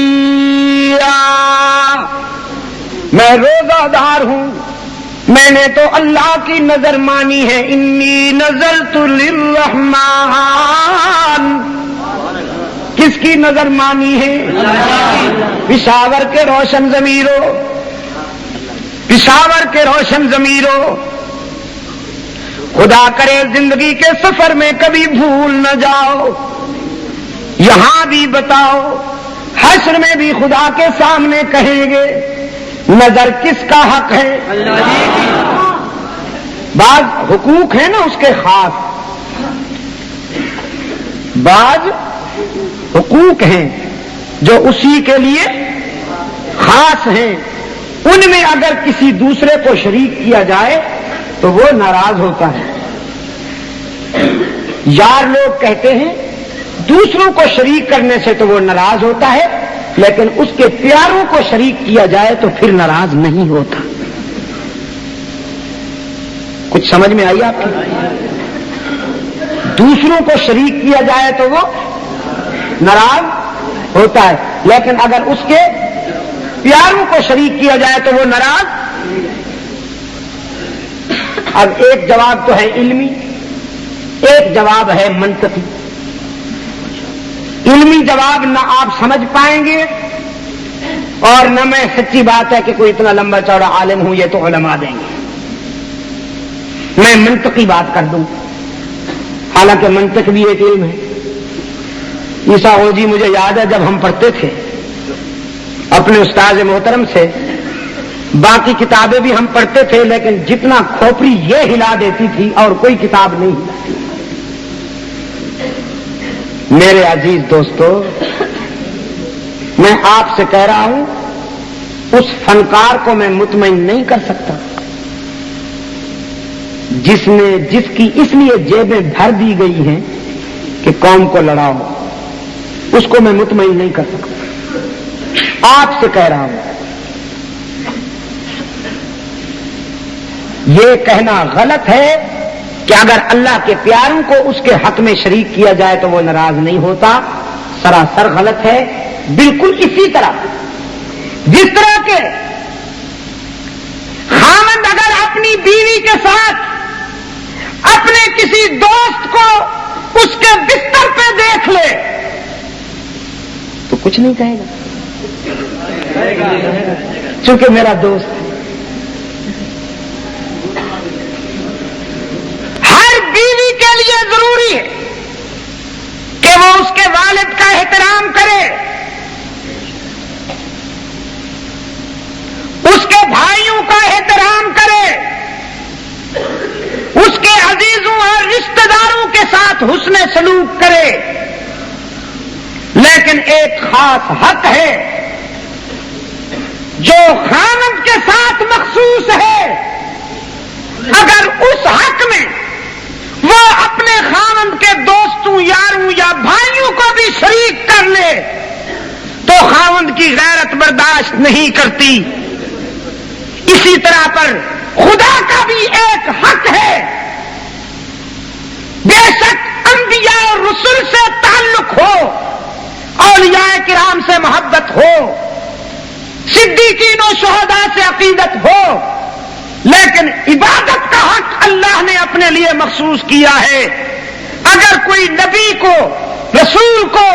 میں روزہ دار ہوں، میں نے تو اللہ کی نظر مانی ہے، انی نذرت للرحمن، کس کی نظر مانی ہے؟ پشاور کے روشن ضمیروں، پشاور کے روشن ضمیروں، خدا کرے زندگی کے سفر میں کبھی بھول نہ جاؤ، یہاں بھی بتاؤ، حشر میں بھی خدا کے سامنے کہیں گے نظر کس کا حق ہے؟ بعض حقوق ہیں نا اس کے خاص، بعض حقوق ہیں جو اسی کے لیے خاص ہیں، ان میں اگر کسی دوسرے کو شریک کیا جائے تو وہ ناراض ہوتا ہے۔ یار لوگ کہتے ہیں دوسروں کو شریک کرنے سے تو وہ ناراض ہوتا ہے، لیکن اس کے پیاروں کو شریک کیا جائے تو پھر ناراض نہیں ہوتا۔ کچھ سمجھ میں آئی آپ کی؟ دوسروں کو شریک کیا جائے تو وہ ناراض ہوتا ہے، لیکن اگر اس کے پیاروں کو شریک کیا جائے تو وہ ناراض۔ اب ایک جواب تو ہے علمی، ایک جواب ہے منطقی۔ علمی جواب نہ آپ سمجھ پائیں گے، اور نہ میں سچی بات ہے کہ کوئی اتنا لمبا چوڑا عالم ہوں، یہ تو علماء دیں گے۔ میں منطقی بات کر دوں، حالانکہ منطق بھی ایک علم ہے۔ عیسیٰ جی مجھے یاد ہے جب ہم پڑھتے تھے اپنے استاد محترم سے، باقی کتابیں بھی ہم پڑھتے تھے، لیکن جتنا کھوپڑی یہ ہلا دیتی تھی اور کوئی کتاب نہیں ہلاتی۔ میرے عزیز دوستو، میں آپ سے کہہ رہا ہوں اس فنکار کو میں مطمئن نہیں کر سکتا جس کی اس لیے جیبیں بھر دی گئی ہیں کہ قوم کو لڑاؤ، اس کو میں مطمئن نہیں کر سکتا۔ آپ سے کہہ رہا ہوں، یہ کہنا غلط ہے کہ اگر اللہ کے پیاروں کو اس کے حق میں شریک کیا جائے تو وہ ناراض نہیں ہوتا، سراسر غلط ہے۔ بالکل اسی طرح جس طرح کے خاوند اگر اپنی بیوی کے ساتھ اپنے کسی دوست کو اس کے بستر پہ دیکھ لے تو کچھ نہیں کہے گا، چونکہ میرا دوست ہے۔ بیوی کے لیے ضروری ہے کہ وہ اس کے والد کا احترام کرے، اس کے بھائیوں کا احترام کرے، اس کے عزیزوں اور رشتہ داروں کے ساتھ حسن سلوک کرے، لیکن ایک خاص حق ہے جو خاوند کے ساتھ مخصوص ہے۔ اگر اس حق میں وہ اپنے لے تو خاوند کی غیرت برداشت نہیں کرتی. اسی طرح پر خدا کا بھی ایک حق ہے. بے شک انبیاء اور رسل سے تعلق ہو، اولیاء کرام سے محبت ہو، صدیقین و شہداء سے عقیدت ہو، لیکن عبادت کا حق اللہ نے اپنے لیے مخصوص کیا ہے. اگر کوئی نبی کو، رسول کو،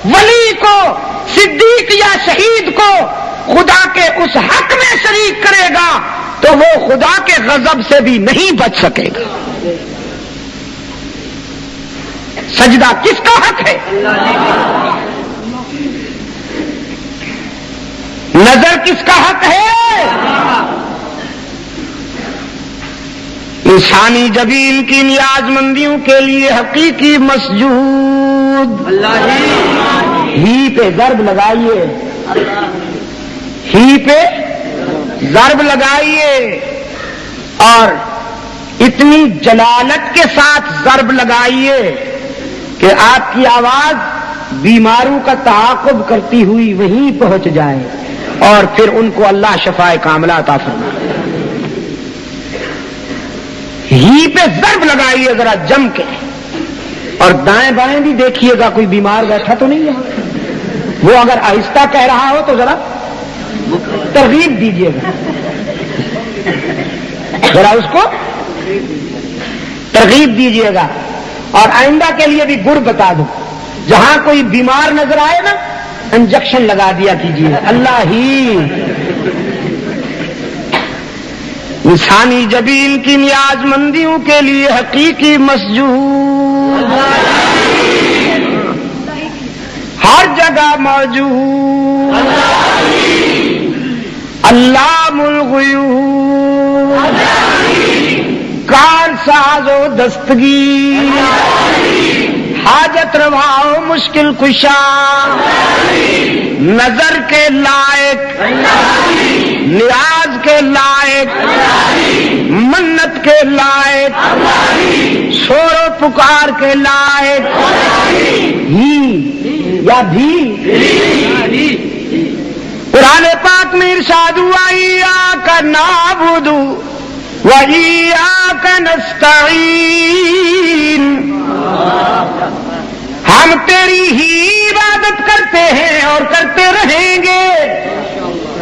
ولی کو، صدیق یا شہید کو خدا کے اس حق میں شریک کرے گا تو وہ خدا کے غضب سے بھی نہیں بچ سکے گا. سجدہ کس کا حق ہے؟ نظر کس کا حق ہے؟ انسانی جبین کی نیاز مندیوں کے لیے حقیقی مسجود. ہی پہ ضرب لگائیے، ہی پہ ضرب لگائیے اور اتنی جلالت کے ساتھ ضرب لگائیے کہ آپ کی آواز بیماروں کا تعاقب کرتی ہوئی وہیں پہنچ جائے اور پھر ان کو اللہ شفائے کاملہ عطا فرمائے. ہی پہ ضرب لگائیے ذرا جم کے، اور دائیں بائیں بھی دیکھیے گا کوئی بیمار بیٹھا تو نہیں ہے. وہ اگر آہستہ کہہ رہا ہو تو ذرا ترغیب دیجیے گا، ذرا اس کو ترغیب دیجیے گا. اور آئندہ کے لیے بھی گڑ بتا دو، جہاں کوئی بیمار نظر آئے نا انجیکشن لگا دیا کیجیے. اللہ ہی انسانی جبین کی نیاز مندیوں کے لیے حقیقی مسجود، ہر جگہ موجود، علام الغیوب، کار ساز و دستگیر، حاجت روا و مشکل کشا، نظر کے لائق، نیاز کے لائق، منت کے لائق، شور و پکار کے لائق، ہی یا بھی. قرآن پاک میں ارشاد ہوا ایاک نعبد و ایاک نستعین، ہم تیری ہی عبادت کرتے ہیں اور کرتے رہیں گے،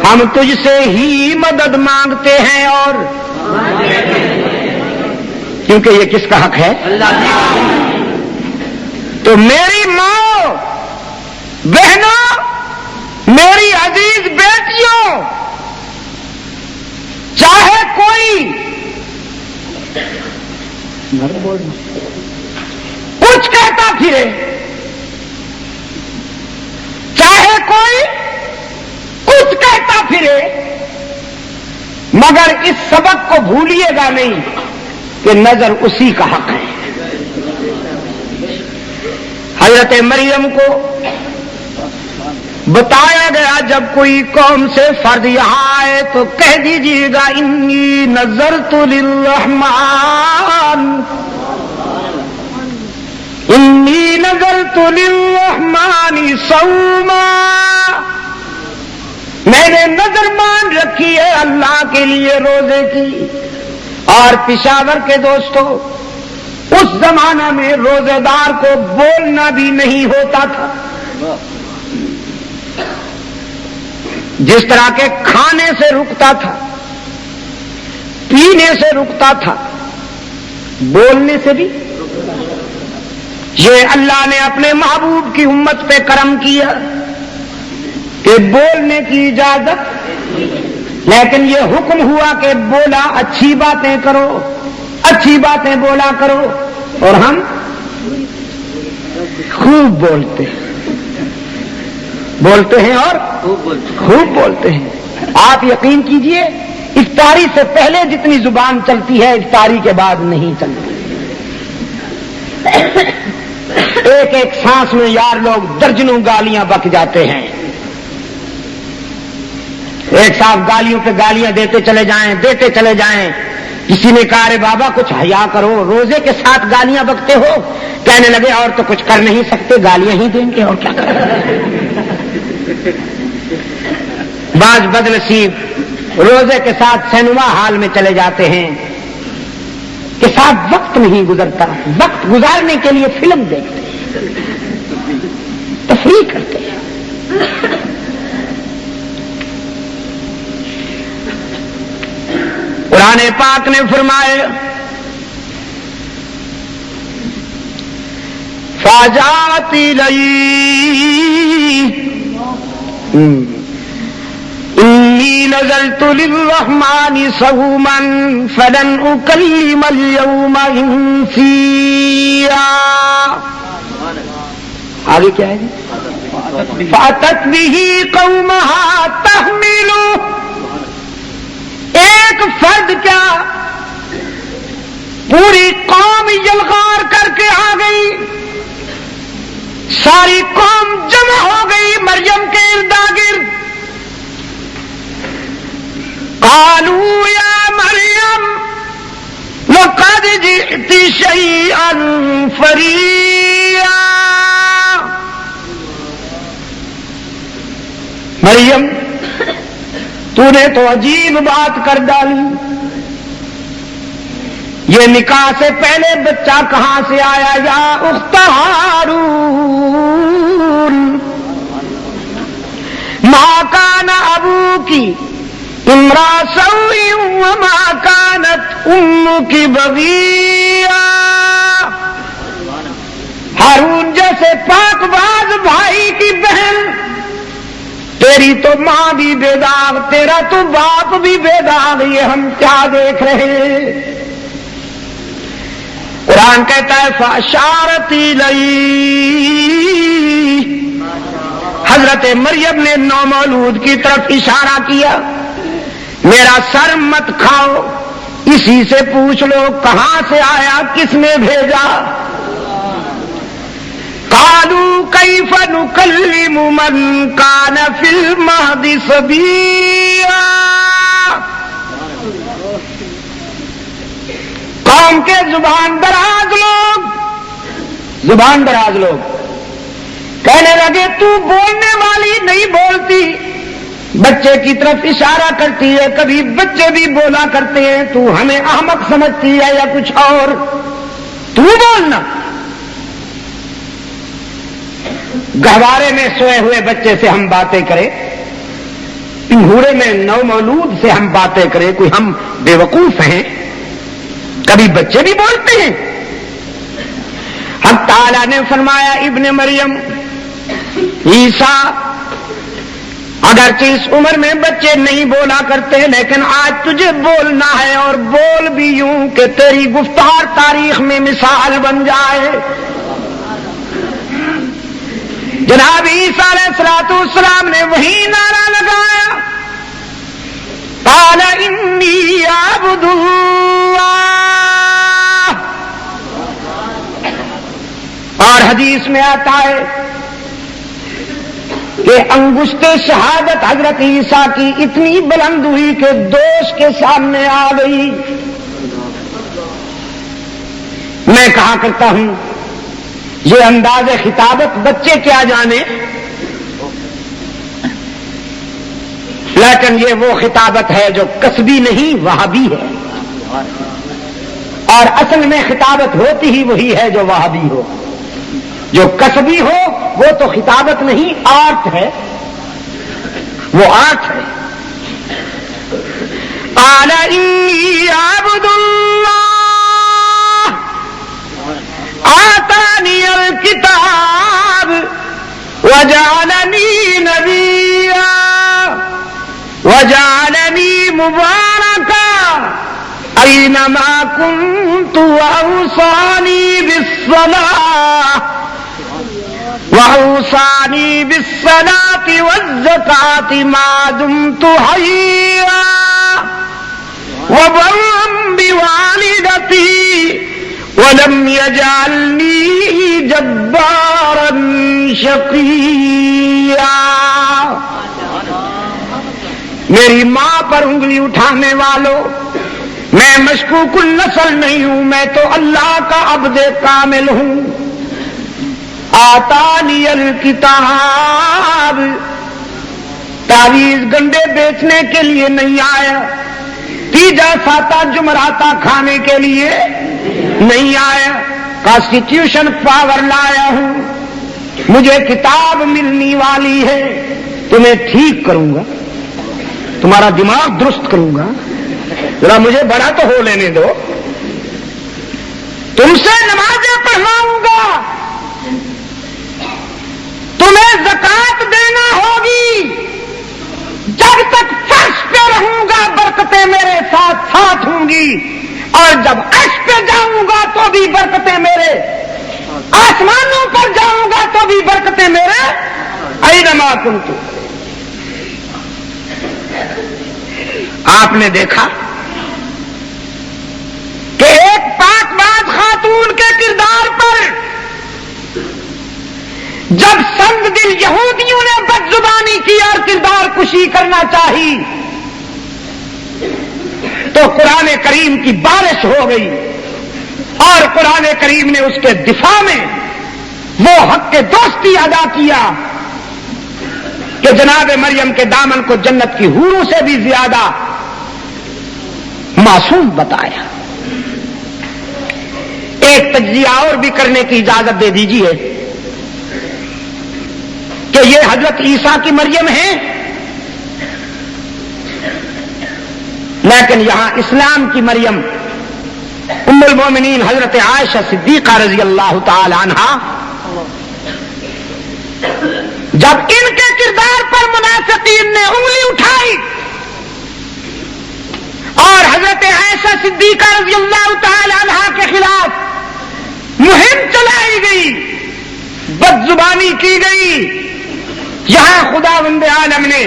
ہم تجھ سے ہی مدد مانگتے ہیں. اور کیونکہ یہ کس کا حق ہے؟ تو میری ماں، بہنوں، میری عزیز بیٹیوں، چاہے کوئی کچھ کہتا پھرے، چاہے کوئی کچھ کہتا پھرے، مگر اس سبق کو بھولیے گا نہیں کہ نظر اسی کا حق ہے. حضرت مریم کو بتایا گیا جب کوئی قوم سے فرد یہاں آئے تو کہہ دیجیے گا انی نذرت للرحمن، انی نذرت للرحمن صوما، میں نے نظر مان رکھی ہے اللہ کے لیے روزے کی. اور پشاور کے دوستوں، اس زمانہ میں روزے دار کو بولنا بھی نہیں ہوتا تھا. جس طرح کے کھانے سے رکتا تھا، پینے سے رکتا تھا، بولنے سے بھی. یہ اللہ نے اپنے محبوب کی امت پہ کرم کیا کہ بولنے کی اجازت، لیکن یہ حکم ہوا کہ بولا اچھی باتیں کرو، اچھی باتیں بولا کرو. اور ہم خوب بولتے ہیں اور خوب بولتے ہیں. آپ یقین کیجئے افطاری سے پہلے جتنی زبان چلتی ہے افطاری کے بعد نہیں چلتی. ایک ایک سانس میں یار لوگ درجنوں گالیاں بک جاتے ہیں. ایک صاحب گالیوں پہ گالیاں دیتے چلے جائیں کسی نے کہا ارے بابا کچھ حیا کرو، روزے کے ساتھ گالیاں بکتے ہو؟ کہنے لگے اور تو کچھ کر نہیں سکتے، گالیاں ہی دیں گے اور کیا کریں۔ بعض بد نصیب روزے کے ساتھ سینما ہال میں چلے جاتے ہیں کہ ساتھ وقت نہیں گزرتا، وقت گزارنے کے لیے فلم دیکھتے ہیں، تفریح کرتے ہیں۔ قرآن پاک نے فرمائے فاجات الی انی نذرت للرحمن صوما فلن اکلم اليوم انسیا۔ آگے کیا ہے؟ فاتت به قومها تحملوا، ایک فرد کیا پوری قوم یلغار کر کے آ گئی، ساری قوم جمع ہو گئی مریم کے اردگرد۔ قالوا یا مریم لقد جئت شیئا فریا، مریم تو نے تو عجیب بات کر ڈالی، یہ نکاح سے پہلے بچہ کہاں سے آیا؟ یا اخت ہارون ما کان ابوکی امرا سوء وما کانت امکی بغیا۔ ہارون جیسے پاک باز بھائی کی بہن، تیری تو ماں بھی بے داغ، تیرا تو باپ بھی بے داغ، یہ ہم کیا دیکھ رہے ہیں؟ قرآن کہتا ہے فاشارت الیہ، حضرت مریم نے نومولود کی طرف اشارہ کیا، میرا سر مت کھاؤ، اسی سے پوچھ لو کہاں سے آیا، کس نے بھیجا؟ قالوا کیف نکلم من کان فی المہد صبیا۔ قوم کے زبان دراز لوگ کہنے لگے تو بولنے والی نہیں بولتی، بچے کی طرف اشارہ کرتی ہے، کبھی بچے بھی بولا کرتے ہیں، تو ہمیں احمق سمجھتی ہے یا کچھ اور؟ تو بولنا۔ گہوارے میں سوئے ہوئے بچے سے ہم باتیں کریں، انگورے میں نومولود سے ہم باتیں کریں، کوئی ہم بے وقوف ہیں؟ کبھی بچے بھی بولتے ہیں۔ حق تعالیٰ نے فرمایا ابن مریم عیسیٰ اگرچہ اس عمر میں بچے نہیں بولا کرتے، لیکن آج تجھے بولنا ہے، اور بول بھی یوں کہ تیری گفتار تاریخ میں مثال بن جائے۔ جناب عیسیٰ علیہ السلام نے وہی نعرہ لگایا قال انی عبد اللہ، اور حدیث میں آتا ہے کہ انگشت شہادت حضرت عیسیٰ کی اتنی بلند ہوئی کہ دوش کے سامنے آ گئی۔ میں کہا کرتا ہوں یہ انداز خطابت بچے کیا جانے، لیکن یہ وہ خطابت ہے جو کسبی نہیں وہابی ہے، اور اصل میں خطابت ہوتی ہی وہی ہے جو وہابی ہو۔ جو کسبی ہو وہ تو خطابت نہیں، آرٹ ہے، وہ آرٹ ہے۔ قال انی عبد اللہ آتانی الکتاب وجعلنی نبیا وجعلنی مبارکا اینما کنت واوصانی بالصلاة والزکاة ما دمت حیا وبرا بوالدتی ولم يجعلنی جبارا شقیا۔ میری ماں پر انگلی اٹھانے والوں، میں مشکوک النسل نہیں ہوں، میں تو اللہ کا عبد کامل ہوں۔ آتانی الکتاب، تعویذ گنڈے بیچنے کے لیے نہیں آیا، تیجا ساتا جمراتا کھانے کے لیے نہیں آیا، کانسٹیٹیوشن پاور لایا ہوں، مجھے کتاب ملنی والی ہے، تمہیں ٹھیک کروں گا، تمہارا دماغ درست کروں گا، ذرا مجھے بڑا تو ہو لینے دو، تم سے نمازیں پڑھواؤں گا، تمہیں زکات دینا ہوگی، جب تک فرش پہ رہوں گا برکتیں میرے ساتھ ساتھ ہوں گی، اور جب عرش پہ جاؤں گا تو بھی برکتیں میرے، آسمانوں پر جاؤں گا تو بھی برکتیں میرے، اینما کنت۔ آپ نے دیکھا کہ ایک پاک باز خاتون کے کردار پر جب سنگ دل یہودیوں نے بد زبانی کی اور کردار کشی کرنا چاہی تو قرآن کریم کی بارش ہو گئی، اور قرآن کریم نے اس کے دفاع میں وہ حق کے دوستی ادا کیا کہ جناب مریم کے دامن کو جنت کی حوروں سے بھی زیادہ معصوم بتایا۔ ایک تجزیہ اور بھی کرنے کی اجازت دے دیجیے کہ یہ حضرت عیسیٰ کی مریم ہے، لیکن یہاں اسلام کی مریم ام المومنین حضرت عائشہ صدیقہ رضی اللہ تعالی عنہا، جب ان کے کردار پر منافقین نے انگلی اٹھائی اور حضرت عائشہ صدیقہ رضی اللہ تعالی عنہا کے خلاف مہم چلائی گئی، بد زبانی کی گئی، یہاں خداوند عالم نے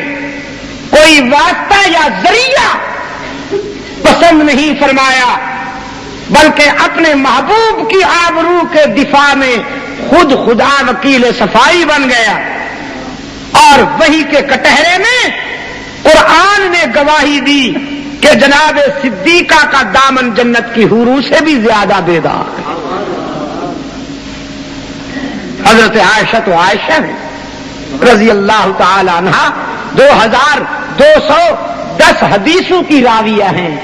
کوئی واسطہ یا ذریعہ پسند نہیں فرمایا، بلکہ اپنے محبوب کی آبرو کے دفاع میں خود خدا وکیل صفائی بن گیا، اور وہی کے کٹہرے میں قرآن نے گواہی دی کہ جناب صدیقہ کا دامن جنت کی حوروں سے بھی زیادہ بیدار ہے۔ حضرت عائشہ تو عائشہ ہے رضی اللہ تعالی عنہا 2210 حدیثوں کی راویہ ہیں۔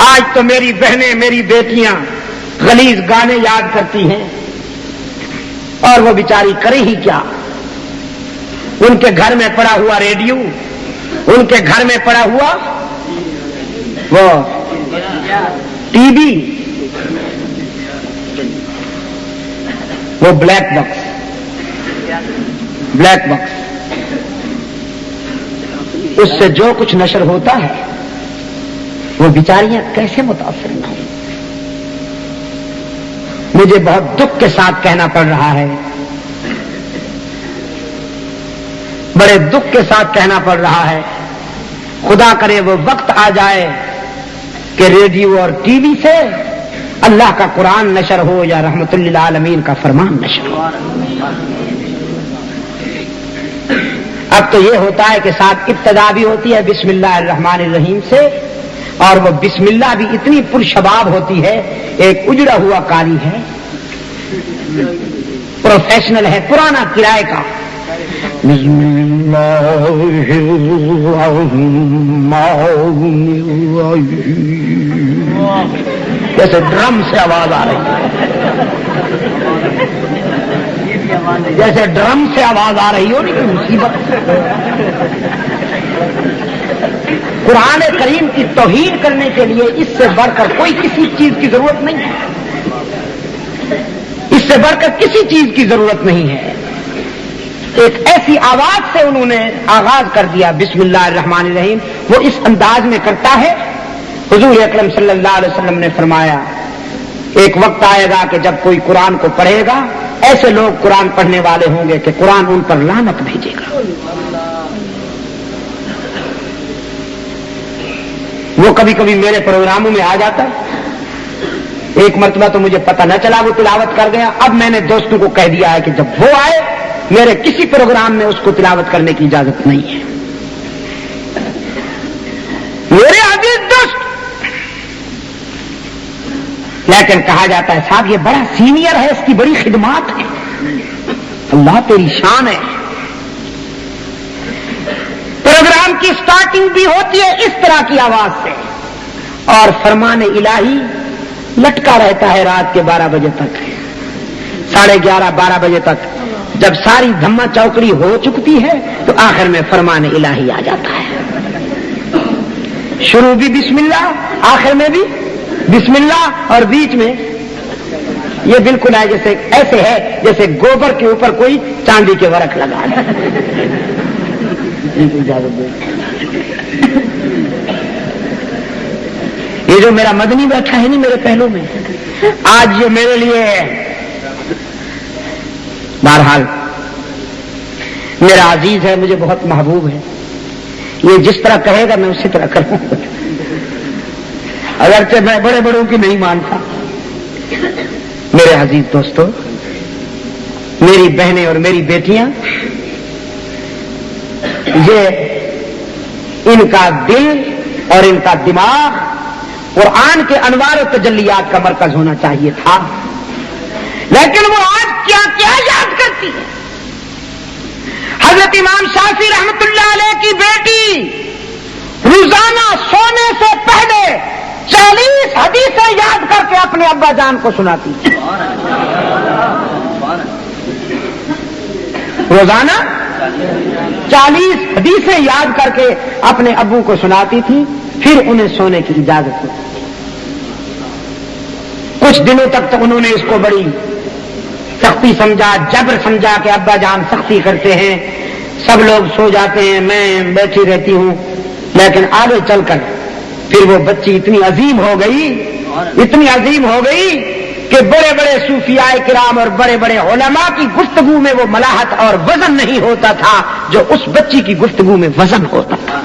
آج تو میری بہنیں، میری بیٹیاں غلیظ گانے یاد کرتی ہیں، اور وہ بیچاری کرے ہی کیا، ان کے گھر میں پڑا ہوا ریڈیو، ان کے گھر میں پڑا ہوا وہ ٹی وی، وہ بلیک باکس، اس سے جو کچھ نشر ہوتا ہے وہ بیچاریاں کیسے متاثر نہ ہوں۔ مجھے بہت دکھ کے ساتھ کہنا پڑ رہا ہے، بڑے دکھ کے ساتھ کہنا پڑ رہا ہے، خدا کرے وہ وقت آ جائے کہ ریڈیو اور ٹی وی سے اللہ کا قرآن نشر ہو یا رحمت للعالمین کا فرمان نشر ہو۔ اب تو یہ ہوتا ہے کہ ساتھ ابتدا بھی ہوتی ہے بسم اللہ الرحمن الرحیم سے، اور وہ بسم اللہ بھی اتنی پرشباب ہوتی ہے، ایک اجڑا ہوا قاری ہے، پروفیشنل ہے، پرانا کرائے کا، بسم اللہ الرحمن الرحیم، جیسے ڈرم سے آواز آ رہی ہے، جیسے ڈرم سے آواز آ رہی ہو، لیکن مصیبت۔ قرآن کریم کی توہین کرنے کے لیے اس سے بڑھ کر کوئی کسی چیز کی ضرورت نہیں ہے، اس سے بڑھ کر کسی چیز کی ضرورت نہیں ہے۔ ایک ایسی آواز سے انہوں نے آغاز کر دیا بسم اللہ الرحمن الرحیم، وہ اس انداز میں کرتا ہے۔ حضور اکرم صلی اللہ علیہ وسلم نے فرمایا ایک وقت آئے گا کہ جب کوئی قرآن کو پڑھے گا، ایسے لوگ قرآن پڑھنے والے ہوں گے کہ قرآن ان پر لعنت بھیجے گا۔ وہ کبھی کبھی میرے پروگراموں میں آ جاتا ہے، ایک مرتبہ تو مجھے پتہ نہ چلا وہ تلاوت کر گیا، اب میں نے دوستوں کو کہہ دیا ہے کہ جب وہ آئے میرے کسی پروگرام میں اس کو تلاوت کرنے کی اجازت نہیں ہے۔ میرے عزیز لیکن کہا جاتا ہے صاحب یہ بڑا سینئر ہے، اس کی بڑی خدمات ہیں. اللہ تیری شان ہے. پروگرام کی سٹارٹنگ بھی ہوتی ہے اس طرح کی آواز سے، اور فرمان الہی لٹکا رہتا ہے رات کے 12 بجے تک، 11:30 12 بجے تک. جب ساری دھما چوکڑی ہو چکتی ہے تو آخر میں فرمان الہی آ جاتا ہے. شروع بھی بسم اللہ، آخر میں بھی بسم اللہ، اور بیچ میں یہ بالکل ہے جیسے ایسے ہے جیسے گوبر کے اوپر کوئی چاندی کے ورق لگا ہے. یہ جو میرا مدنی بیٹھا ہے نا میرے پہلو میں، آج یہ میرے لیے بہرحال میرا عزیز ہے، مجھے بہت محبوب ہے. یہ جس طرح کہے گا میں اسی طرح کروں گا، اگرچہ میں بڑے بڑوں کی نہیں مانتا. میرے عزیز دوستو، میری بہنیں اور میری بیٹیاں، یہ ان کا دل اور ان کا دماغ قرآن کے انوار و تجلیات کا مرکز ہونا چاہیے تھا، لیکن وہ آج کیا کیا یاد کرتی ہے. حضرت امام شافعی رحمت اللہ علیہ کی بیٹی روزانہ سونے سے پہلے 40 حدیثیں یاد کر کے اپنے ابا جان کو سناتی. روزانہ 40 حدیثیں یاد کر کے اپنے ابو کو سناتی تھی، پھر انہیں سونے کی اجازت ہوتی تھی. کچھ دنوں تک تو انہوں نے اس کو بڑی سختی سمجھا، جبر سمجھا کہ ابا جان سختی کرتے ہیں، سب لوگ سو جاتے ہیں، میں بیٹھی رہتی ہوں. لیکن آگے چل کر پھر وہ بچی اتنی عظیم ہو گئی کہ بڑے بڑے صوفیاء کرام اور بڑے بڑے علماء کی گفتگو میں وہ ملاحت اور وزن نہیں ہوتا تھا جو اس بچی کی گفتگو میں وزن ہوتا تھا.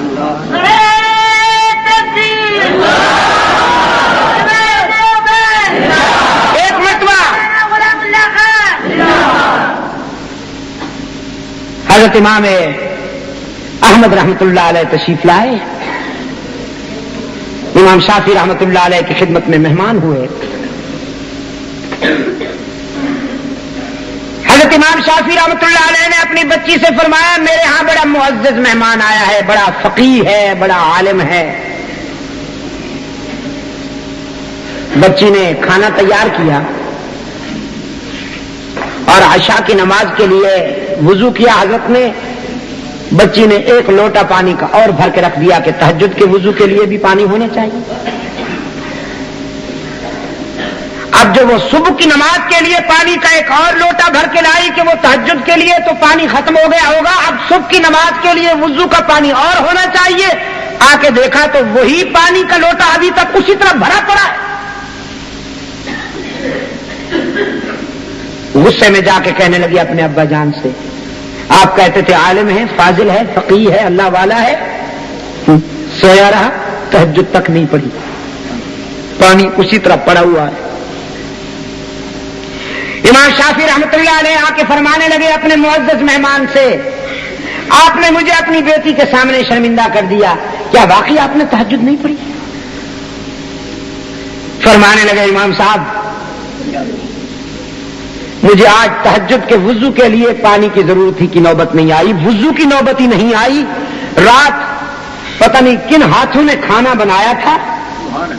ایک مرتبہ حضرت امام احمد رحمت اللہ علیہ تشریف لائے، امام شافعی رحمت اللہ علیہ کی خدمت میں مہمان ہوئے. حضرت امام شافعی رحمت اللہ علیہ نے اپنی بچی سے فرمایا میرے ہاں بڑا معزز مہمان آیا ہے، بڑا فقیہ ہے، بڑا عالم ہے. بچی نے کھانا تیار کیا اور عشاء کی نماز کے لیے وضو کیا. حضرت نے بچی نے 1 لوٹا پانی کا اور بھر کے رکھ دیا کہ تہجد کے وضو کے لیے بھی پانی ہونا چاہیے. اب جو وہ صبح کی نماز کے لیے پانی کا 1 اور لوٹا بھر کے لائی کہ وہ تہجد کے لیے تو پانی ختم ہو گیا ہوگا، اب صبح کی نماز کے لیے وضو کا پانی اور ہونا چاہیے. آ کے دیکھا تو وہی پانی کا لوٹا ابھی تک اسی طرح بھرا پڑا ہے. غصے میں جا کے کہنے لگی اپنے ابا جان سے، آپ کہتے تھے عالم ہے، فاضل ہے، فقیہ ہے، اللہ والا ہے، سویا رہا، تہجد تک نہیں پڑی، پانی اسی طرح پڑا ہوا ہے. امام شافعی رحمت اللہ علیہ آ کے فرمانے لگے اپنے معزز مہمان سے، آپ نے مجھے اپنی بیٹی کے سامنے شرمندہ کر دیا، کیا واقعی آپ نے تہجد نہیں پڑھی؟ فرمانے لگے امام صاحب مجھے آج تہجد کے وضو کے لیے پانی کی ضرورت ہی کی نوبت نہیں آئی، وضو کی نوبت ہی نہیں آئی. رات پتہ نہیں کن ہاتھوں نے کھانا بنایا تھا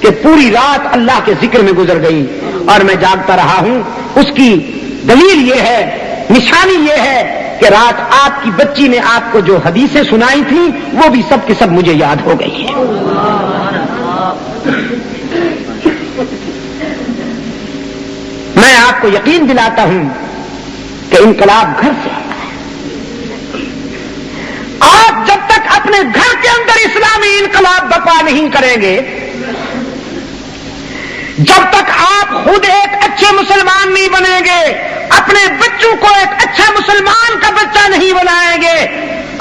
کہ پوری رات اللہ کے ذکر میں گزر گئی اور میں جاگتا رہا ہوں. اس کی دلیل یہ ہے، نشانی یہ ہے کہ رات آپ کی بچی نے آپ کو جو حدیثیں سنائی تھیں وہ بھی سب کے سب مجھے یاد ہو گئی ہیں. میں آپ کو یقین دلاتا ہوں کہ انقلاب گھر سے آتا ہے. آپ جب تک اپنے گھر کے اندر اسلامی انقلاب برپا نہیں کریں گے، جب تک آپ خود ایک اچھے مسلمان نہیں بنیں گے، اپنے بچوں کو ایک اچھا مسلمان کا بچہ نہیں بنائیں گے،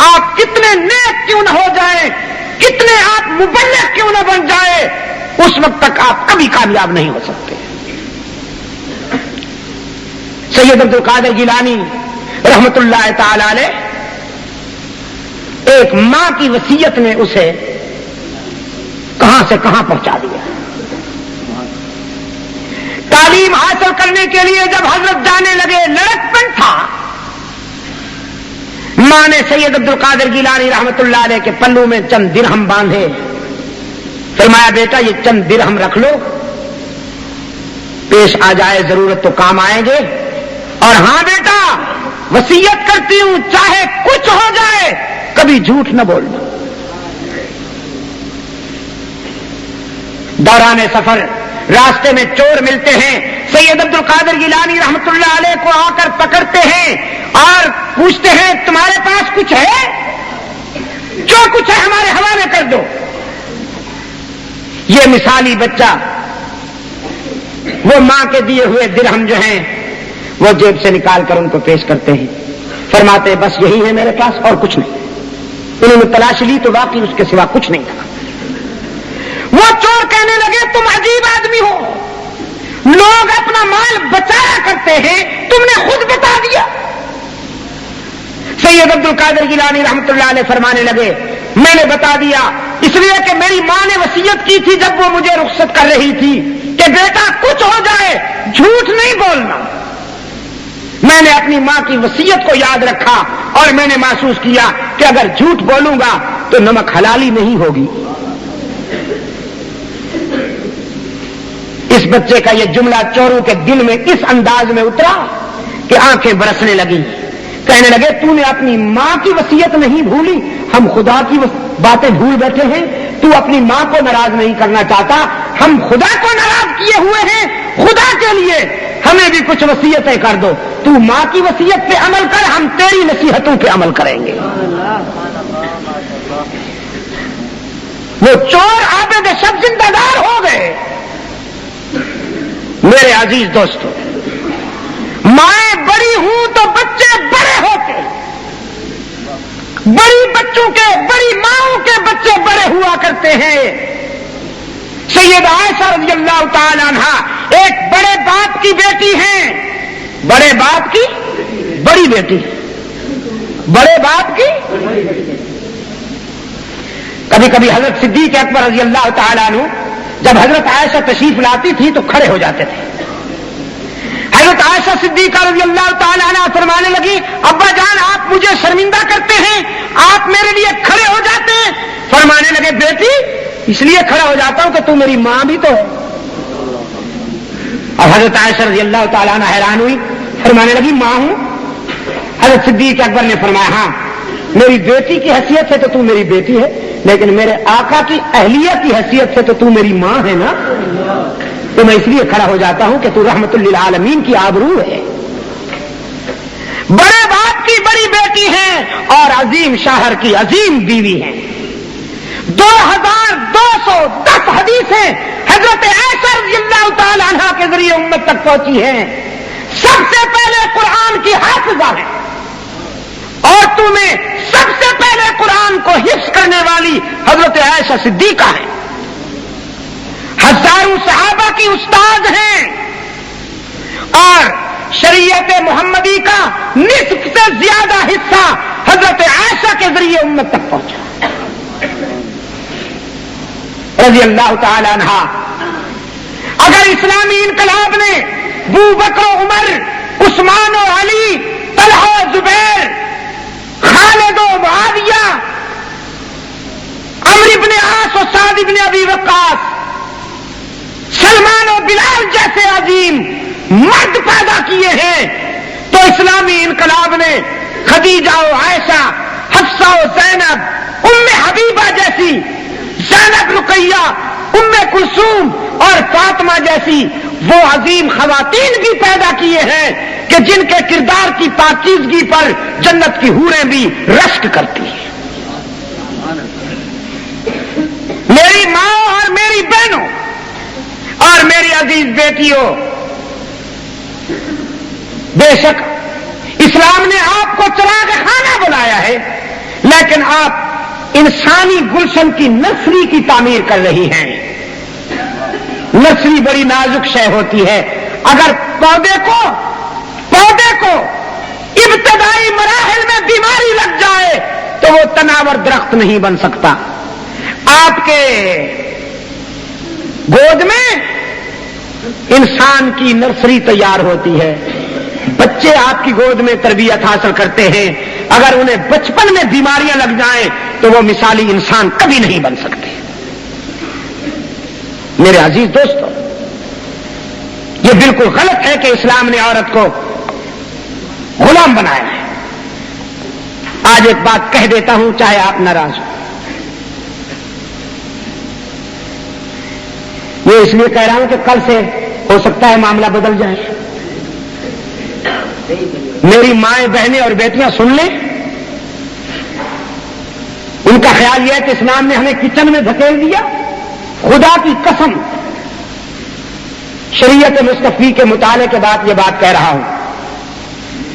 آپ کتنے نیک کیوں نہ ہو جائیں، کتنے آپ مبلغ کیوں نہ بن جائیں، اس وقت تک آپ کبھی کامیاب نہیں ہو سکتے. سید عبد القادر جیلانی رحمت اللہ تعالی علیہ، ایک ماں کی وصیت نے اسے کہاں سے کہاں پہنچا دیا. تعلیم حاصل کرنے کے لیے جب حضرت جانے لگے لڑکپن تھا، ماں نے سید عبد القادر گیلانی رحمت اللہ علیہ کے پلو میں چند درہم باندھے، فرمایا بیٹا یہ چند درہم رکھ لو، پیش آ جائے ضرورت تو کام آئیں گے، اور ہاں بیٹا وصیت کرتی ہوں چاہے کچھ ہو جائے کبھی جھوٹ نہ بولنا۔ دوران سفر راستے میں چور ملتے ہیں، سید عبد القادر گیلانی رحمت اللہ علیہ کو آ کر پکڑتے ہیں اور پوچھتے ہیں تمہارے پاس کچھ ہے؟ جو کچھ ہے ہمارے حوالے کر دو۔ یہ مثالی بچہ وہ ماں کے دیے ہوئے درہم جو ہیں وہ جیب سے نکال کر ان کو پیش کرتے ہیں، فرماتے ہیں بس یہی ہے میرے پاس اور کچھ نہیں۔ انہوں نے تلاش لی تو واقعی اس کے سوا کچھ نہیں تھا۔ وہ چور کہنے لگے تم عجیب آدمی ہو، لوگ اپنا مال بچایا کرتے ہیں، تم نے خود بتا دیا۔ سید عبد القادر گیلانی رحمت اللہ علیہ فرمانے لگے میں نے بتا دیا اس لیے کہ میری ماں نے وصیت کی تھی جب وہ مجھے رخصت کر رہی تھی کہ بیٹا کچھ ہو جائے جھوٹ نہیں بولنا۔ میں نے اپنی ماں کی وصیت کو یاد رکھا اور میں نے محسوس کیا کہ اگر جھوٹ بولوں گا تو نمک حلالی نہیں ہوگی۔ اس بچے کا یہ جملہ چوروں کے دل میں اس انداز میں اترا کہ آنکھیں برسنے لگی، کہنے لگے تو نے اپنی ماں کی وصیت نہیں بھولی، ہم خدا کی باتیں بھول بیٹھے ہیں، تو اپنی ماں کو ناراض نہیں کرنا چاہتا، ہم خدا کو ناراض کیے ہوئے ہیں، خدا کے لیے ہمیں بھی کچھ وصیتیں کر دو، تو ماں کی وصیت پہ عمل کر، ہم تیری نصیحتوں پہ عمل کریں گے۔ وہ چور عابد شب زندہ دار ہو گئے۔ میرے عزیز دوستو، مائیں بڑی ہوں تو بچے بڑے ہوتے، بڑی بچوں کے بڑی ماؤں کے بچے بڑے ہوا کرتے ہیں۔ سیدہ عائشہ رضی اللہ تعالی عنہا ایک بڑے باپ کی بیٹی ہیں، بڑے باپ کی بڑی بیٹی، بڑے باپ کی۔ کبھی کبھی حضرت صدیق اکبر رضی اللہ تعالی عنہ جب حضرت عائشہ تشریف لاتی تھی تو کھڑے ہو جاتے تھے۔ حضرت عائشہ صدیقہ رضی اللہ تعالی عنہ فرمانے لگی ابا جان آپ مجھے شرمندہ کرتے ہیں، آپ میرے لیے کھڑے ہو جاتے ہیں۔ فرمانے لگے بیٹی اس لیے کھڑا ہو جاتا ہوں کہ تو میری ماں بھی تو ہے۔ اور حضرت عائشہ رضی اللہ تعالی عنہ حیران ہوئی، فرمانے لگی ماں ہوں؟ حضرت صدیق اکبر نے فرمایا ہاں میری بیٹی کی حیثیت سے تو تو میری بیٹی ہے، لیکن میرے آقا کی اہلیہ کی حیثیت سے تو تو میری ماں ہے نا، تو میں اس لیے کھڑا ہو جاتا ہوں کہ تو رحمت للعالمین کی آبرو ہے۔ بڑے باپ کی بڑی بیٹی ہیں اور عظیم شاہر کی عظیم بیوی ہیں۔ 2210 حدیثیں حضرت عائشہ رضی اللہ تعالی عنہا کے ذریعے امت تک پہنچی ہیں۔ سب سے پہلے قرآن کی حافظہ ہے، اور تمہیں سب سے پہلے قرآن کو حفظ کرنے والی حضرت عائشہ صدیقہ ہے۔ ہزاروں صحابہ کی استاد ہیں، اور شریعت محمدی کا نصف سے زیادہ حصہ حضرت عائشہ کے ذریعے امت تک پہنچا رضی اللہ تعالی عنہا۔ اگر اسلامی انقلاب نے ابو بکر و عمر، عثمان و علی، طلحہ و زبیر، خالد و معاویہ، عمرو بن عاص و سعد بن ابی وقاص، سلمان و بلال جیسے عظیم مرد پیدا کیے ہیں، تو اسلامی انقلاب نے خدیجہ و عائشہ، حفصہ و زینب، ام حبیبہ جیسی، زینب رقیہ، ام کلثوم اور فاطمہ جیسی وہ عظیم خواتین بھی پیدا کیے ہیں کہ جن کے کردار کی پاکیزگی پر جنت کی حوریں بھی رشک کرتی ہیں۔ میری ماں اور میری بہنوں اور میری عزیز بیٹیوں، بے شک اسلام نے آپ کو چراغ خانہ بنایا ہے، لیکن آپ انسانی گلشن کی نرسری کی تعمیر کر رہی ہیں۔ نرسری بڑی نازک شے ہوتی ہے، اگر پودے کو ابتدائی مراحل میں بیماری لگ جائے تو وہ تناور درخت نہیں بن سکتا۔ آپ کے گود میں انسان کی نرسری تیار ہوتی ہے، بچے آپ کی گود میں تربیت حاصل کرتے ہیں، اگر انہیں بچپن میں بیماریاں لگ جائیں تو وہ مثالی انسان کبھی نہیں بن سکتے۔ میرے عزیز دوستو، یہ بالکل غلط ہے کہ اسلام نے عورت کو غلام بنایا ہے۔ آج ایک بات کہہ دیتا ہوں، چاہے آپ ناراض ہوں، یہ اس لیے کہہ رہا ہوں کہ کل سے ہو سکتا ہے معاملہ بدل جائے۔ میری مائیں بہنیں اور بیٹیاں سن لیں، ان کا خیال یہ ہے کہ اسلام نے ہمیں کچن میں دھکیل دیا۔ خدا کی قسم، شریعت مصطفی کے مطالعے کے بعد یہ بات کہہ رہا ہوں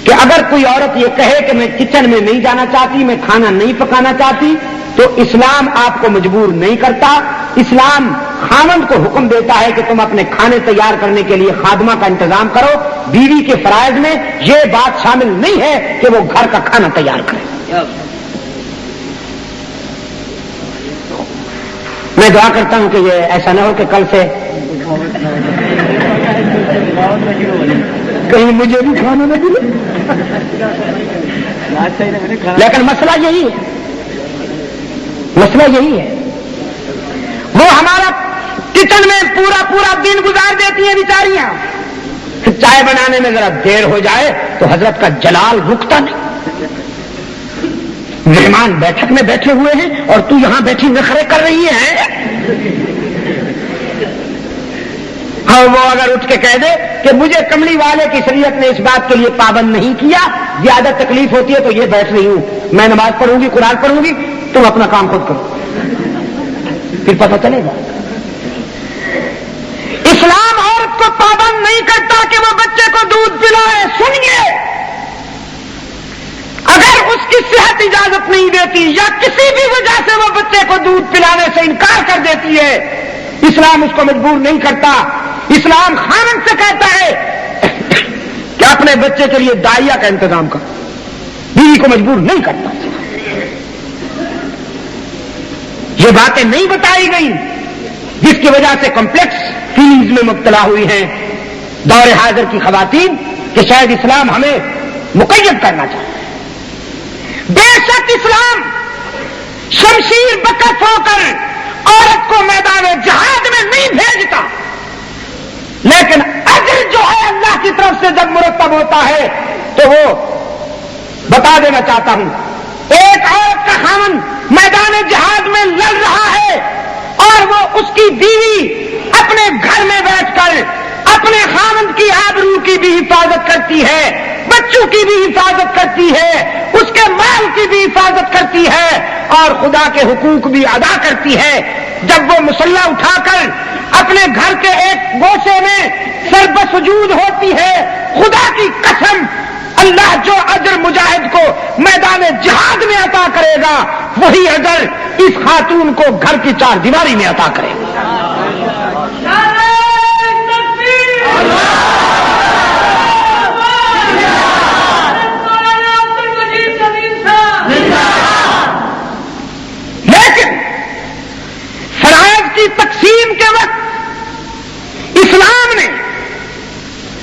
کہ اگر کوئی عورت یہ کہے کہ میں کچن میں نہیں جانا چاہتی، میں کھانا نہیں پکانا چاہتی، تو اسلام آپ کو مجبور نہیں کرتا۔ اسلام خاوند کو حکم دیتا ہے کہ تم اپنے کھانے تیار کرنے کے لیے خادمہ کا انتظام کرو۔ بیوی کے فرائض میں یہ بات شامل نہیں ہے کہ وہ گھر کا کھانا تیار کرے۔ میں دعا کرتا ہوں کہ یہ ایسا نہ ہو کہ کل سے کہیں مجھے بھی کھانا نہ ملے۔ لیکن مسئلہ یہی ہے، مسئلہ یہی ہے، وہ ہمارا کچن میں پورا دن گزار دیتی ہیں بیچاریاں، چائے بنانے میں ذرا دیر ہو جائے تو حضرت کا جلال رکتا نہیں۔ مہمان بیٹھک میں بیٹھے ہوئے ہیں اور تو یہاں بیٹھی نخرے کر رہی ہے۔ اور وہ اگر اٹھ کے کہہ دے کہ مجھے کملی والے کی شریعت نے اس بات کے لیے پابند نہیں کیا، زیادہ تکلیف ہوتی ہے تو یہ بیٹھ رہی ہوں، میں نماز پڑھوں گی، قرآن پڑھوں گی، تم اپنا کام خود کرو، پھر پتہ چلے گا۔ اسلام عورت کو پابند نہیں کرتا کہ وہ بچے کو دودھ پلائے۔ سنیے، اگر اس کی صحت اجازت نہیں دیتی یا کسی بھی وجہ سے وہ بچے کو دودھ پلانے سے انکار کر دیتی ہے، اسلام اس کو مجبور نہیں کرتا۔ اسلام خاوند سے کہتا ہے کہ اپنے بچے کے لیے دائیا کا انتظام کر، بیوی کو مجبور نہیں کرتا۔ یہ باتیں نہیں بتائی گئی جس کی وجہ سے کمپلیکس فیلنگز میں مبتلا ہوئی ہیں دور حاضر کی خواتین کہ شاید اسلام ہمیں مقید کرنا چاہتا ہے۔ بے شک اسلام شمشیر بکف ہو کر عورت کو میدان جہاد میں نہیں بھیجتا، لیکن اجر جو ہے اللہ کی طرف سے جب مرتب ہوتا ہے تو وہ بتا دینا چاہتا ہوں، ایک عورت کا خاوند میدان جہاد میں لڑ رہا ہے اور وہ اس کی بیوی اپنے گھر میں بیٹھ کر اپنے خاوند کی آبرو کی بھی حفاظت کرتی ہے، بچوں کی بھی حفاظت کرتی ہے، اس کے مال کی بھی حفاظت کرتی ہے اور خدا کے حقوق بھی ادا کرتی ہے۔ جب وہ مسلح اٹھا کر اپنے گھر کے ایک گوشے میں سر بسجود ہوتی ہے، خدا کی قسم اللہ جو اجر مجاہد کو میدان جہاد میں عطا کرے گا وہی اجر اس خاتون کو گھر کی چار دیواری میں عطا کرے گا۔ لیکن فرائض کی تقسیم کے وقت اسلام نے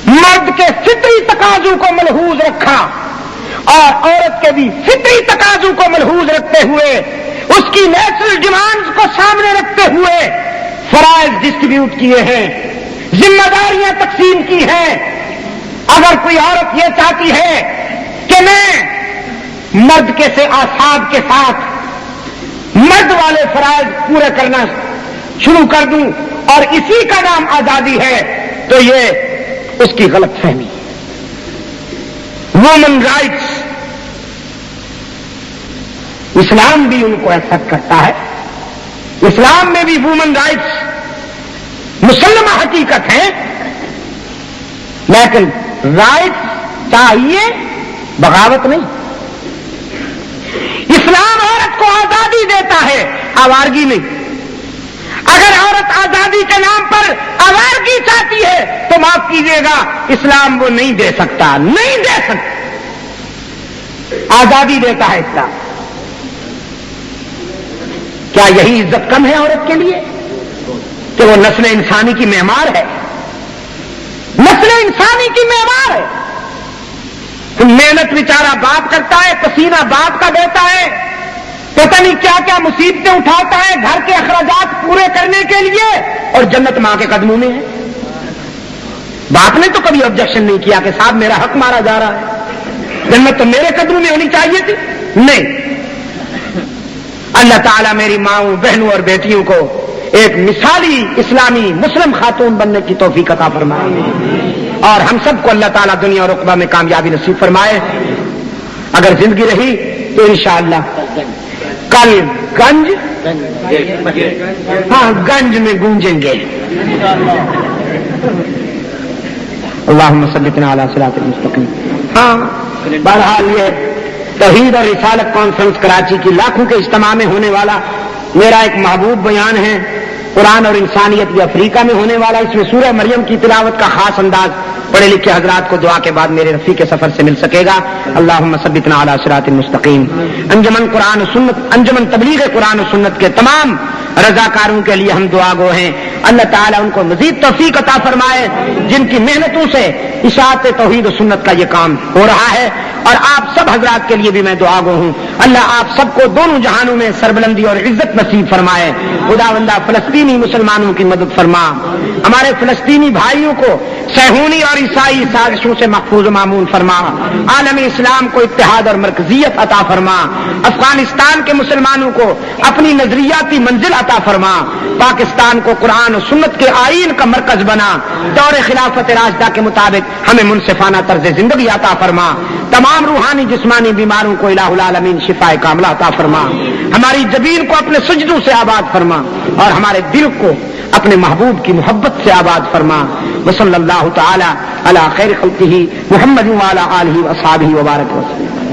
مرد کے فطری تقاضوں کو ملحوظ رکھا اور عورت کے بھی فطری تقاضوں کو ملحوظ رکھتے ہوئے، اس کی نیچرل ڈیمانڈز کو سامنے رکھتے ہوئے فرائض ڈسٹریبیوٹ کیے ہیں، ذمہ داریاں تقسیم کی ہیں۔ اگر کوئی عورت یہ چاہتی ہے کہ میں مرد کے سے آساب کے ساتھ مرد والے فرائض پورے کرنا شروع کر دوں اور اسی کا نام آزادی ہے، تو یہ اس کی غلط فہمی۔ وومن رائٹس، اسلام بھی ان کو ایکسپٹ کرتا ہے، اسلام میں بھی وومن رائٹس مسلمہ حقیقت ہے، لیکن رائٹس چاہیے، بغاوت نہیں۔ اسلام عورت کو آزادی دیتا ہے، آوارگی نہیں۔ اگر عورت آزادی کے نام پر آوارگی چاہتی ہے تو معاف کیجیے گا، اسلام وہ نہیں دے سکتا، نہیں دے سکتا۔ آزادی دیتا ہے اسلام۔ کیا یہی عزت کم ہے عورت کے لیے کہ وہ نسل انسانی کی معمار ہے؟ انسانی کی معیار ہے. محنت بیچارہ باپ کرتا ہے, پسینہ باپ کا دیتا ہے, پتہ نہیں کیا کیا مصیبتیں اٹھاتا ہے گھر کے اخراجات پورے کرنے کے لیے, اور جنت ماں کے قدموں میں ہے. باپ نے تو کبھی آبجیکشن نہیں کیا کہ صاحب میرا حق مارا جا رہا ہے, جنت تو میرے قدموں میں ہونی چاہیے تھی. نہیں, اللہ تعالیٰ میری ماؤں بہنوں اور بیٹیوں کو ایک مثالی اسلامی مسلم خاتون بننے کی توفیق عطا فرمائے, اور ہم سب کو اللہ تعالیٰ دنیا اور عقبہ میں کامیابی نصیب فرمائے. اگر زندگی رہی تو انشاءاللہ کل گنج, ہاں گنج میں گونجیں گے. اللہم صلِّنا علی صراط المستقیم. ہاں بہرحال یہ توحید اور رسالت کانفرنس کراچی کی لاکھوں کے اجتماع میں ہونے والا میرا ایک محبوب بیان ہے, قرآن اور انسانیت بھی افریقہ میں ہونے والا. اس میں سورہ مریم کی تلاوت کا خاص انداز پڑھے لکھے حضرات کو دعا کے بعد میرے رفیق سفر سے مل سکے گا. اللہم ثبتنا علی صراط المستقیم. انجمن قرآن و سنت, انجمن تبلیغ قرآن و سنت کے تمام رضاکاروں کے لیے ہم دعا گو ہیں. اللہ تعالیٰ ان کو مزید توفیق عطا فرمائے جن کی محنتوں سے اشاعت توحید و سنت کا یہ کام ہو رہا ہے, اور آپ سب حضرات کے لیے بھی میں دعا گو ہوں. اللہ آپ سب کو دونوں جہانوں میں سربلندی اور عزت نصیب فرمائے. خداوندہ فلسطینی مسلمانوں کی مدد فرما, ہمارے فلسطینی بھائیوں کو صہیونی اور عیسائی سازشوں سے محفوظ و معمون فرما. عالم اسلام کو اتحاد اور مرکزیت عطا فرما. افغانستان کے مسلمانوں کو اپنی نظریاتی منزل عطا فرما. پاکستان کو قرآن و سنت کے آئین کا مرکز بنا. دور خلافت راشدہ کے مطابق ہمیں منصفانہ طرز زندگی عطا فرما. تمام روحانی جسمانی بیماروں کو الہ العالمین شفاء کاملہ عطا فرما. ہماری جبین کو اپنے سجدوں سے آباد فرما, اور ہمارے دل کو اپنے محبوب کی محبت سے آباد فرما. وصلی اللہ تعالی علی خیر خلقہ محمد وعلی آلہ واصحابہ وبارک وسلم.